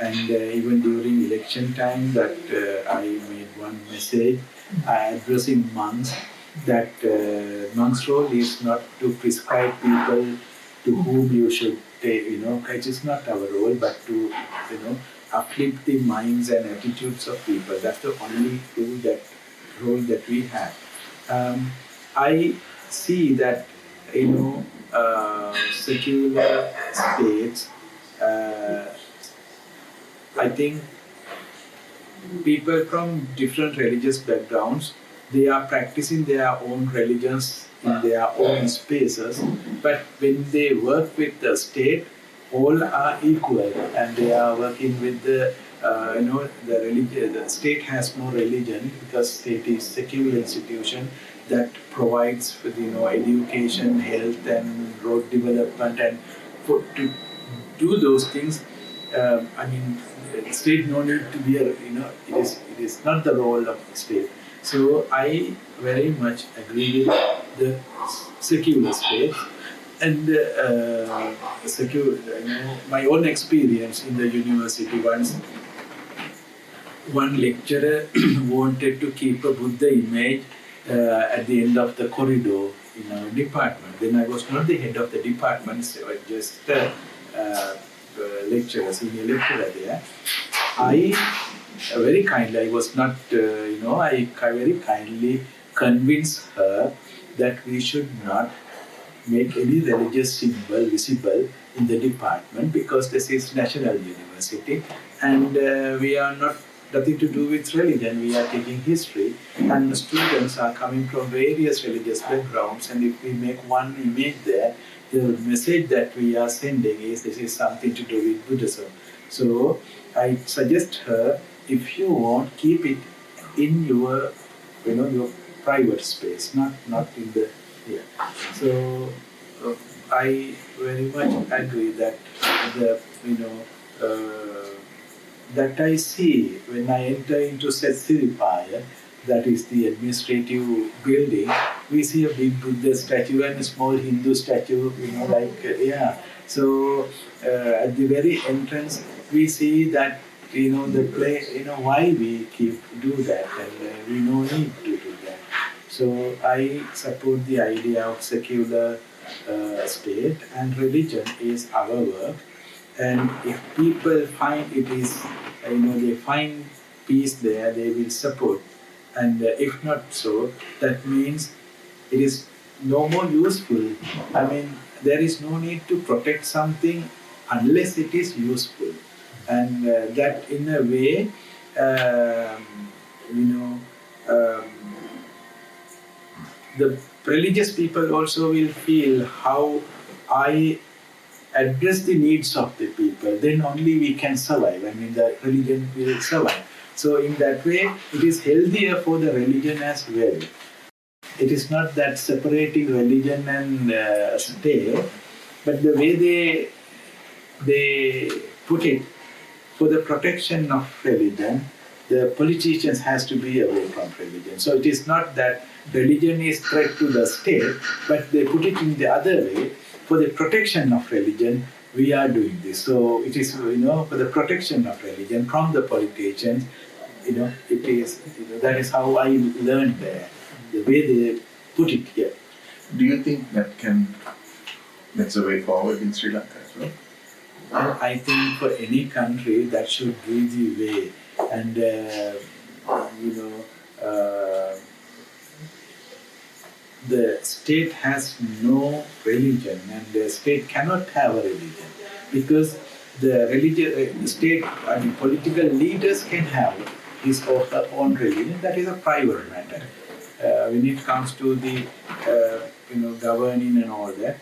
And even during election time, that I made one message addressing monks, that monks' role is not to prescribe people to whom you should take, it is not our role, but to, uplift the minds and attitudes of people. That's the only role that we have. I see that, secular states, I think people from different religious backgrounds, they are practicing their own religions in their own spaces, but when they work with the state, all are equal, and they are working with the religion. The state has no religion because state is secular institution that provides with education, health, and road development, and to do those things. State no need to be it is not the role of the state. So I very much agree with the secular state. And my own experience in the university, once one lecturer wanted to keep a Buddha image at the end of the corridor in our department. Then I was not the head of the department, so I was just senior lecturer there. I very kindly convinced her that we should not make any religious symbol visible in the department because this is national university and we are nothing to do with religion. We are taking history and the students are coming from various religious backgrounds, and if we make one image there, the message that we are sending is this is something to do with Buddhism. So I suggest her, if you want, keep it in your your private space, not in the here. So I very much agree that that I see when I enter into Siripaya, that is the administrative building, we see a big Buddha statue and a small Hindu statue, So at the very entrance, we see that the place, why we do that, and we no need to do that. So I support the idea of secular state, and religion is our work. And if people find it is, they find peace there, they will support. And if not so, that means it is no more useful. There is no need to protect something unless it is useful. And that in a way, the religious people also will feel how I address the needs of the people, then only we can survive. The religion will survive. So in that way, it is healthier for the religion as well. It is not that separating religion and state, but the way they put it. for the protection of religion, the politicians has to be away from religion. So it is not that religion is threat to the state, but they put it in the other way. For the protection of religion, we are doing this. So it is, for the protection of religion from the politicians, it is, that is how I learned there, the way they put it here. Do you think that's a way forward in Sri Lanka as well? And I think for any country that should be the way. And, the state has no religion and the state cannot have a religion because the state, political leaders can have his or her own religion. That is a private matter. When it comes to the, governing and all that,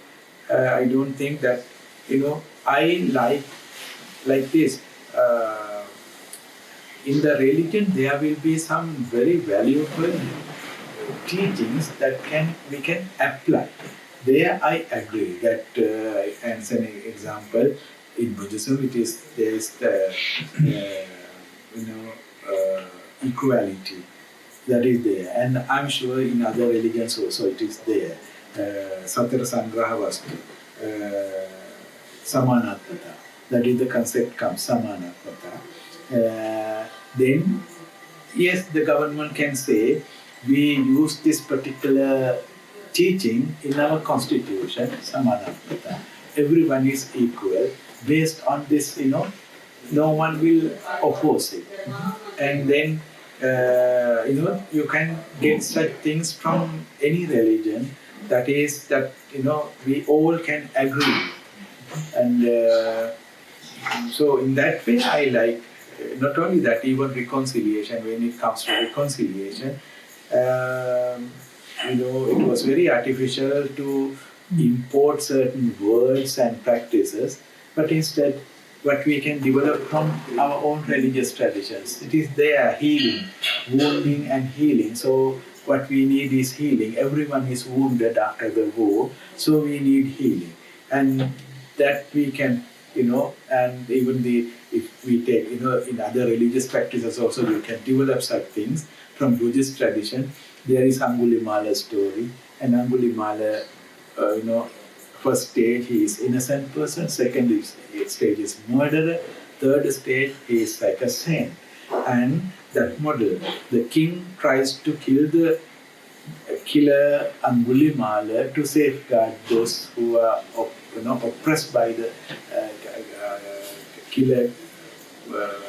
I don't think that, I like this. In the religion, there will be some very valuable teachings that we can apply. There, I agree that, as an example, in Buddhism, there is the equality that is there, and I'm sure in other religions also it is there. Satara Sangraha Vastu, Samanatmata. That is the concept comes, Samanatmata. Then, yes, the government can say, we use this particular teaching in our constitution, Samanatmata. Everyone is equal. Based on this, no one will oppose it. And then, you can get such things from any religion. That is that, we all can agree. And so in that way, I like, not only that, even reconciliation, when it comes to reconciliation, it was very artificial to import certain words and practices, but instead, what we can develop from our own religious traditions. It is there, healing, wounding and healing. So what we need is healing. Everyone is wounded after the war, so we need healing. And that we can, and even if we take, in other religious practices also, you can develop such things from Buddhist tradition. There is Angulimala story, and Angulimala, first stage he is innocent person, second stage is murderer, third stage he is like a saint. And that model, the king tries to kill the killer Angulimala to safeguard those who are oppressed by the killer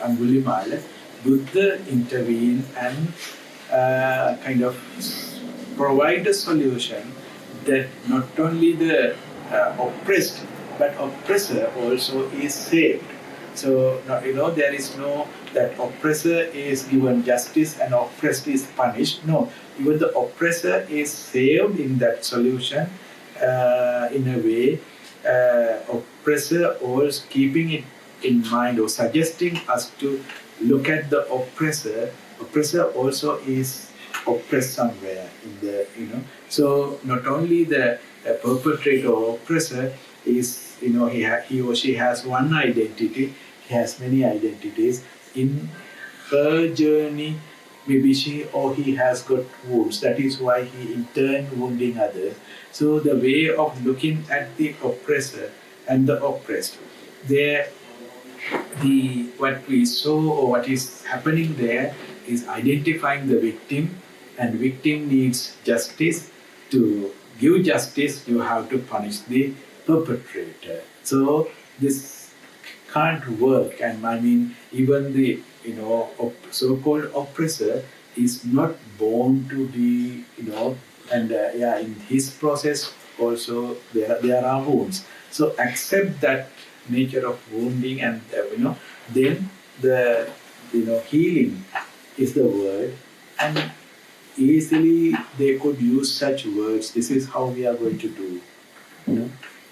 Angulimala. Buddha intervene and kind of provide a solution that not only the oppressed but oppressor also is saved. So there is no that oppressor is given justice and oppressed is punished. No, even the oppressor is saved in that solution. In a way, oppressor also keeping it in mind or suggesting us to look at the oppressor. Oppressor also is oppressed somewhere in the So not only the perpetrator or oppressor is he or she has one identity. He has many identities. In her journey, maybe she or he has got wounds. That is why he in turn wounding others. So the way of looking at the oppressor and the oppressed, what we saw or what is happening there is identifying the victim, and victim needs justice. To give justice, you have to punish the perpetrator. So this can't work, and I mean even the so-called oppressor is not born to be and in his process also there are wounds. So accept that nature of wounding, and then the healing is the word, and easily they could use such words. This is how we are going to do.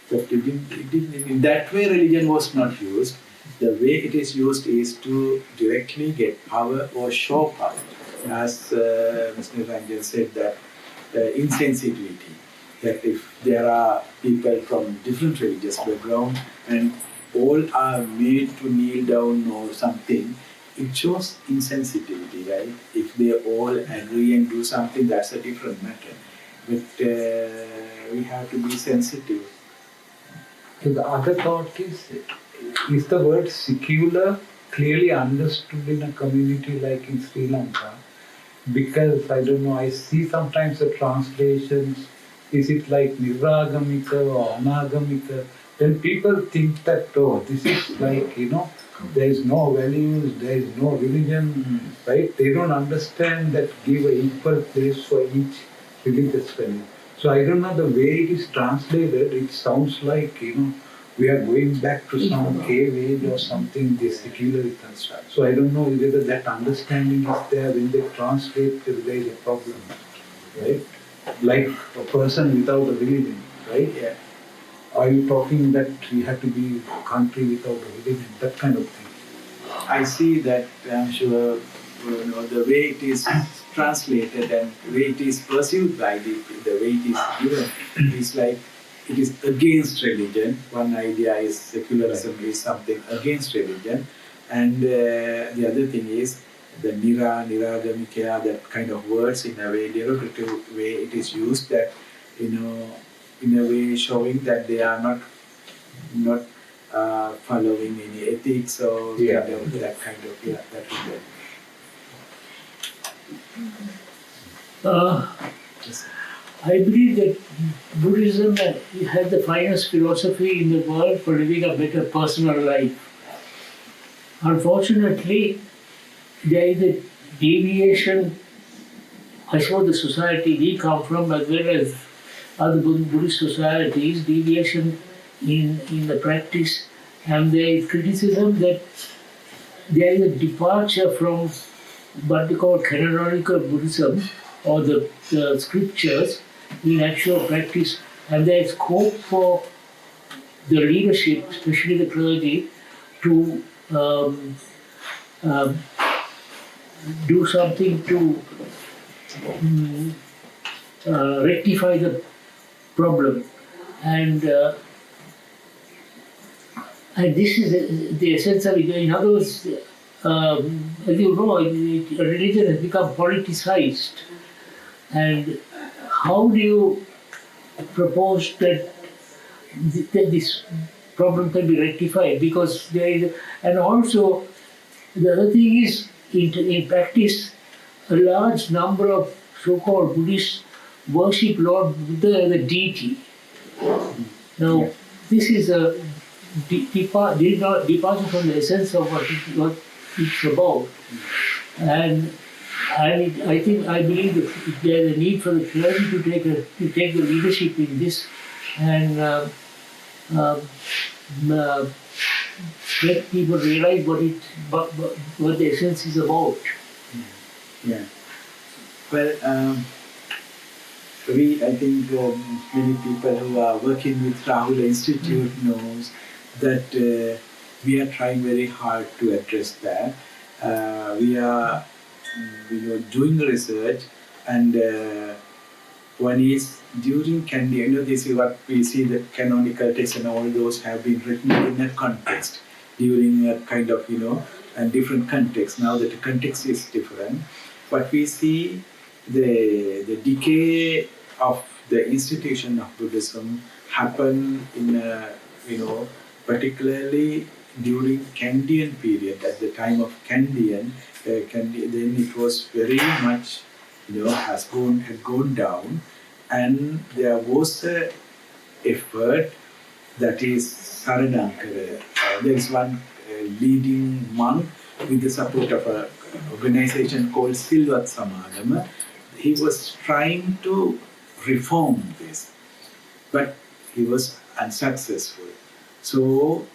But in that way, religion was not used. The way it is used is to directly get power or show power. As Mr. Ranjan said, that insensitivity. That if there are people from different religious background and all are made to kneel down or something, it shows insensitivity, right? If they all agree and do something, that's a different matter. But we have to be sensitive. So the other thought is the word secular clearly understood in a community like in Sri Lanka? Because I don't know, I see sometimes the translations, is it like Niragamika or Anagamika? Then people think that, oh, this is like, there is no values, there is no religion, right? They don't understand that give an equal place for each religious value. So I don't know the way it is translated, it sounds like, we are going back to some cave age or something, this secularism stuff. So I don't know whether that understanding is there when they translate, there is a problem, right? Like a person without a religion, right? Yeah. Are you talking that we have to be a country without a religion, that kind of thing? I see that, I'm sure, the way it is translated and the way it is perceived by the way it is given is like it is against religion. One idea is secularism is something against religion, and the other thing is the niragamikya, that kind of words in a way, derogative way it is used, that in a way showing that they are not following any ethics or that kind of that is there. I believe that Buddhism has the finest philosophy in the world for living a better personal life. Unfortunately, there is a deviation, I suppose the society we come from as well as other Buddhist societies, deviation in the practice, and there is criticism that there is a departure from what they call canonical Buddhism or the scriptures in actual practice, and there is scope for the leadership, especially the clergy, to do something to rectify the problem. And this is the essence of it. In other words, as you know, religion has become politicized. And how do you propose that this problem can be rectified? Because there is, and also the other thing is, in practice, a large number of so-called Buddhists worship Lord Buddha as a deity. Now, this is a departure from the essence of what it's about. And I believe that there is a need for the clergy to take the leadership in this and let people realize what the essence is about. Yeah. Well, I think many people who are working with Rahul Institute knows that we are trying very hard to address that. We are doing research, and one is during Candy. This is what we see, the canonical texts and all those have been written in a context during a kind of and different context. Now that the context is different, but we see the decay of the institution of Buddhism happen in particularly during Kandian period. At the time of Kandian, then it was very much had gone down, and there was a effort, that is Saradankara. There is one leading monk with the support of an organization called Silvat Samadama. He was trying to reform this, but he was unsuccessful. So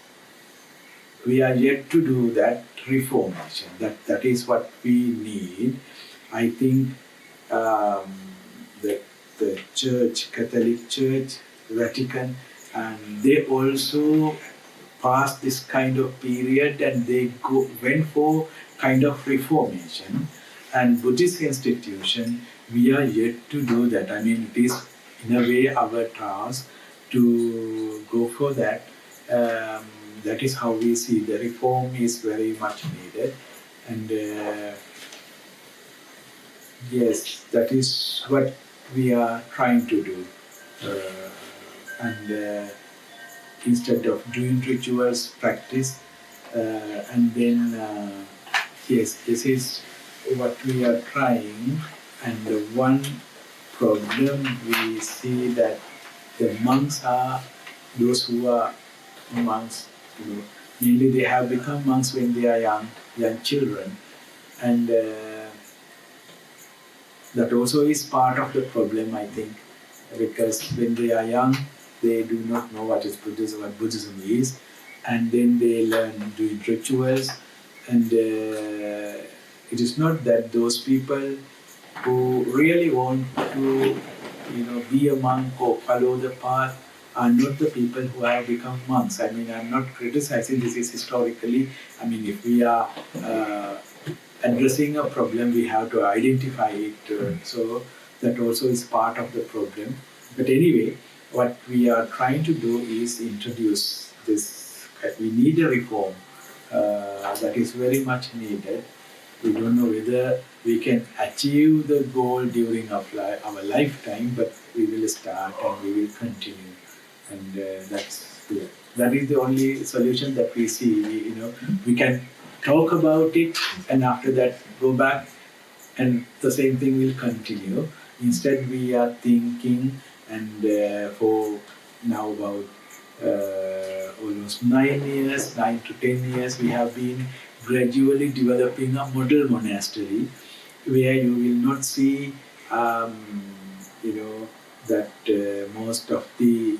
we are yet to do that reformation. That is what we need. I think the Church, Catholic Church, Vatican, and they also passed this kind of period, and they went for kind of reformation. And Buddhist institution, we are yet to do that. I mean, it is in a way our task to go for that. that is how we see the reform is very much needed. And yes, that is what we are trying to do. And instead of doing rituals, practice, and then yes, this is what we are trying. And the one problem we see that the monks are those who are monks, mainly they have become monks when they are young children, and that also is part of the problem, I think, because when they are young, they do not know what is Buddhism, what Buddhism is, and then they learn doing rituals, and it is not that those people who really want to, be a monk or follow the path are not the people who have become monks. I mean, I'm not criticizing this is historically. I mean, if we are addressing a problem, we have to identify it. So that also is part of the problem. But anyway, what we are trying to do is introduce this. We need a reform that is very much needed. We don't know whether we can achieve the goal during our lifetime, but we will start and we will continue. And that is the only solution that we see. We can talk about it, and after that go back, and the same thing will continue. Instead, we are thinking, and for now about almost 9 to 10 years, we have been gradually developing a model monastery where you will not see, that most of the,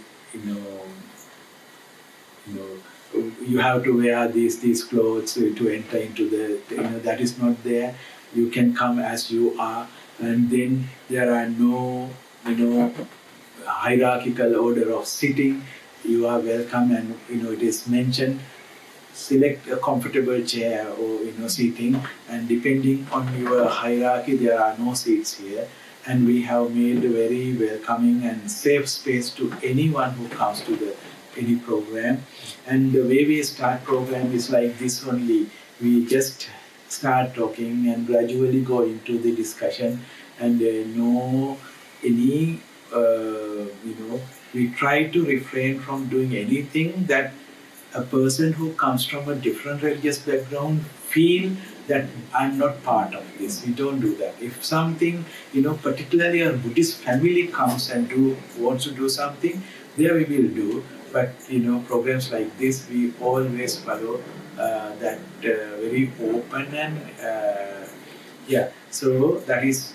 you have to wear these clothes to enter into the, that is not there. You can come as you are, and then there are no, hierarchical order of sitting. You are welcome, and it is mentioned, select a comfortable chair or seating, and depending on your hierarchy there are no seats here, and we have made a very welcoming and safe space to anyone who comes to any program. And the way we start program is like this only. We just start talking and gradually go into the discussion, and no any we try to refrain from doing anything that a person who comes from a different religious background feel that I'm not part of this. We don't do that. If something, particularly a Buddhist family comes and wants to do something, there we will do. But programs like this, we always follow that very open and yeah. So that is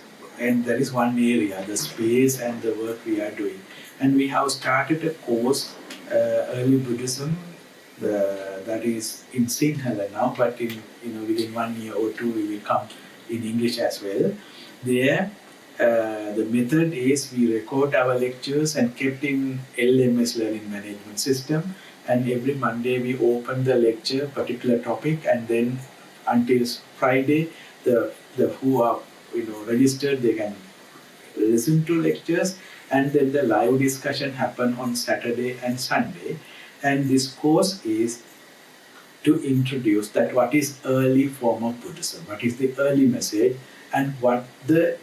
one area, the space and the work we are doing. And we have started a course, Early Buddhism, that is in Sinhala now, but within 1 year or two we will come in English as well. There, the method is we record our lectures and kept in LMS, Learning Management System, and every Monday we open the lecture, particular topic, and then until Friday, the who are registered, they can listen to lectures, and then the live discussion happen on Saturday and Sunday. And this course is to introduce that what is early form of Buddhism, what is the early message, and what the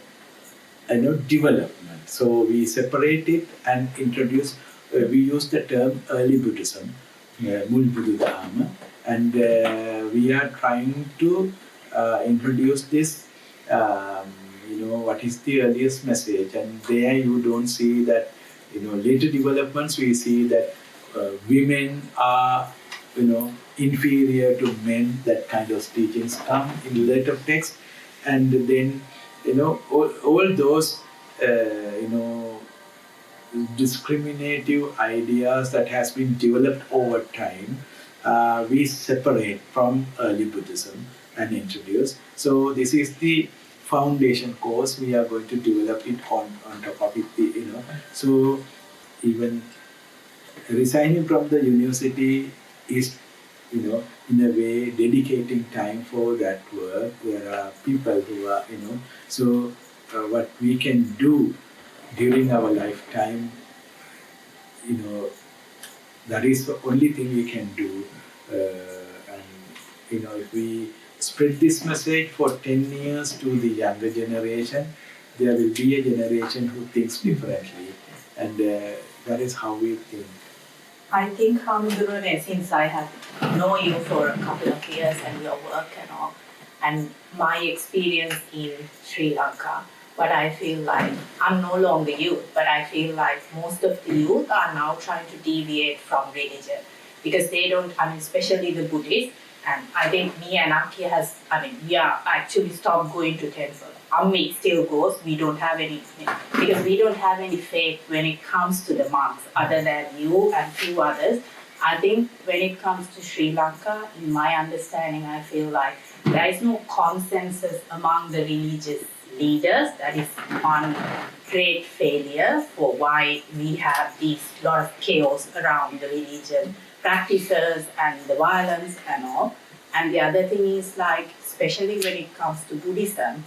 development. So we separate it and introduce. We use the term early Buddhism, Mul Buddha Dhamma, and we are trying to introduce this. What is the earliest message, and there you don't see that. Later developments we see that women are inferior to men. That kind of teachings come in later text, and then all those discriminative ideas that has been developed over time, we separate from early Buddhism and introduce. So this is the foundation course. We are going to develop it on top of it. So even resigning from the university is, in a way, dedicating time for that work. There are people who are, so what we can do during our lifetime, that is the only thing we can do. And if we spread this message for 10 years to the younger generation, there will be a generation who thinks differently, and that is how we think. I think, Hamdurane, since I have known you for a couple of years and your work and all, and my experience in Sri Lanka, but I feel like I'm no longer youth, but I feel like most of the youth are now trying to deviate from religion because they don't, especially the Buddhists, and I think me and Aki we are actually stopped going to temple. Ammi still goes, we don't have any, because we don't have any faith when it comes to the monks, other than you and few others. I think when it comes to Sri Lanka, in my understanding, I feel like there is no consensus among the religious leaders. That is one great failure for why we have these lot of chaos around the religion practices and the violence and all. And the other thing is especially when it comes to Buddhism,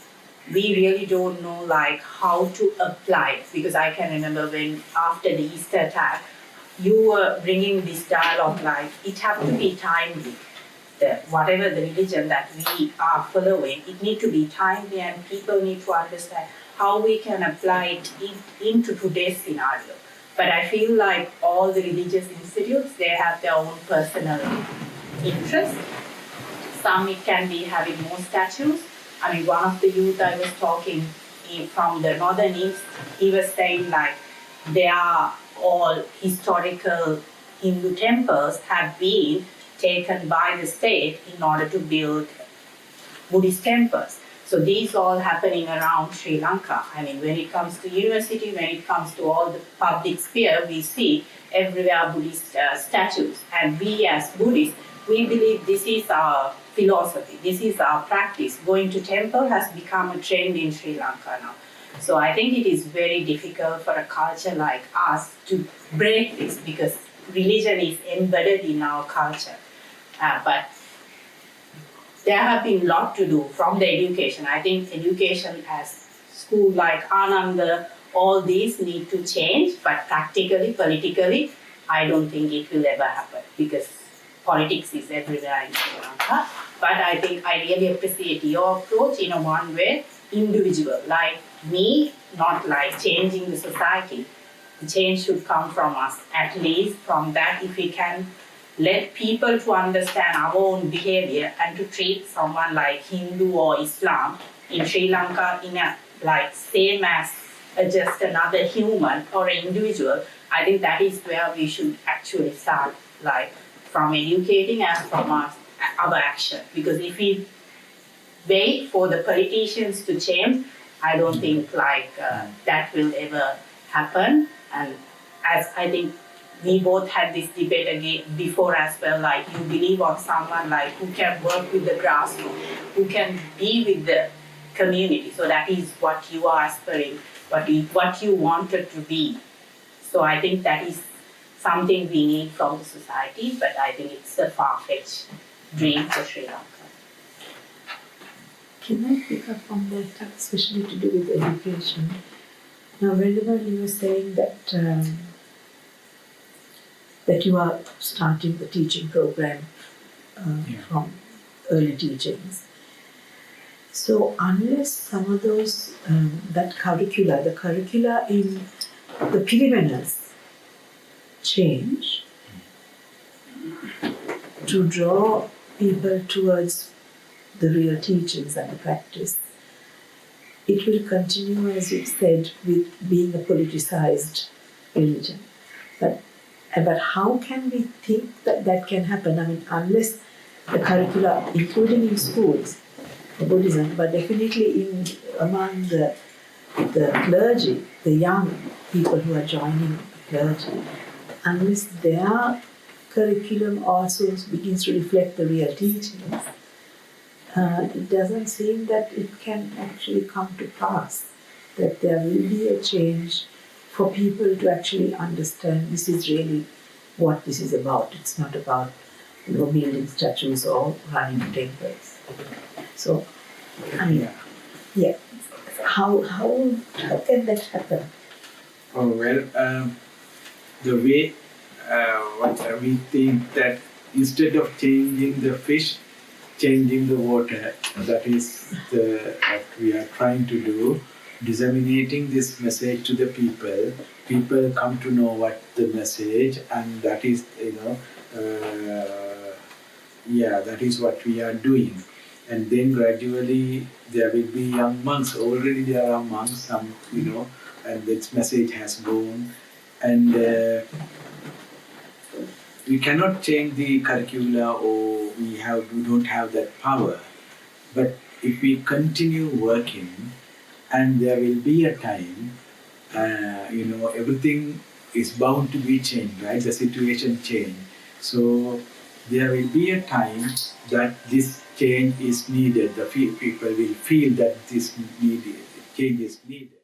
we really don't know how to apply it, because I can remember when after the Easter attack, you were bringing this dialogue it have to be timely. Whatever the religion that we are following, it need to be timely, and people need to understand how we can apply it into today's scenario. But I feel like all the religious institutes, they have their own personal interest. Some it can be having more statues. One of the youth I was talking from the northern east, he was saying they are all historical Hindu temples have been taken by the state in order to build Buddhist temples. So these all happening around Sri Lanka. When it comes to university, when it comes to all the public sphere, we see everywhere Buddhist statues. And we as Buddhists, we believe this is our philosophy, this is our practice. Going to temple has become a trend in Sri Lanka now. So I think it is very difficult for a culture like us to break this, because religion is embedded in our culture. But there have been a lot to do from the education. I think education as school like Ananda, all these need to change, but practically, politically, I don't think it will ever happen, because politics is everywhere in Sri Lanka. But I think I really appreciate your approach in a one way, individual, like me, not changing the society. The change should come from us, at least from that, if we can let people to understand our own behavior and to treat someone like Hindu or Islam in Sri Lanka in a same as just another human or an individual. I think that is where we should actually start, from educating and from our action. Because if we wait for the politicians to change, I don't think that will ever happen. And as I think we both had this debate again before as well, you believe on someone who can work with the grassroots, who can be with the community. So that is what you are aspiring, what you wanted to be. So I think that is something we need from the society, but I think it's a far-fetched dream for Sri Lanka. Can I pick up on that, especially to do with education? Now, whenever you were saying that that you are starting the teaching program from early teachings, so unless some of those the curricula in the Pilivenas change to draw people towards the real teachings and the practice, it will continue, as you said, with being a politicized religion. But how can we think that that can happen? Unless the curricula, including in schools for Buddhism, but definitely among the clergy, the young people who are joining the clergy, unless their curriculum also begins to reflect the real teachings, it doesn't seem that it can actually come to pass, that there will be a change for people to actually understand this is really what this is about. It's not about building statues or running temples. So, how can that happen? The way what we think that instead of changing the fish, changing the water. That is what we are trying to do, disseminating this message to the people. People come to know what the message, and that is, that is what we are doing. And then gradually there will be young monks. Already there are monks, some, and this message has gone. And we cannot change the curricula, or we don't have that power. But if we continue working, and there will be a time, everything is bound to be changed, right? The situation change. So there will be a time that this change is needed. The people will feel that this change is needed.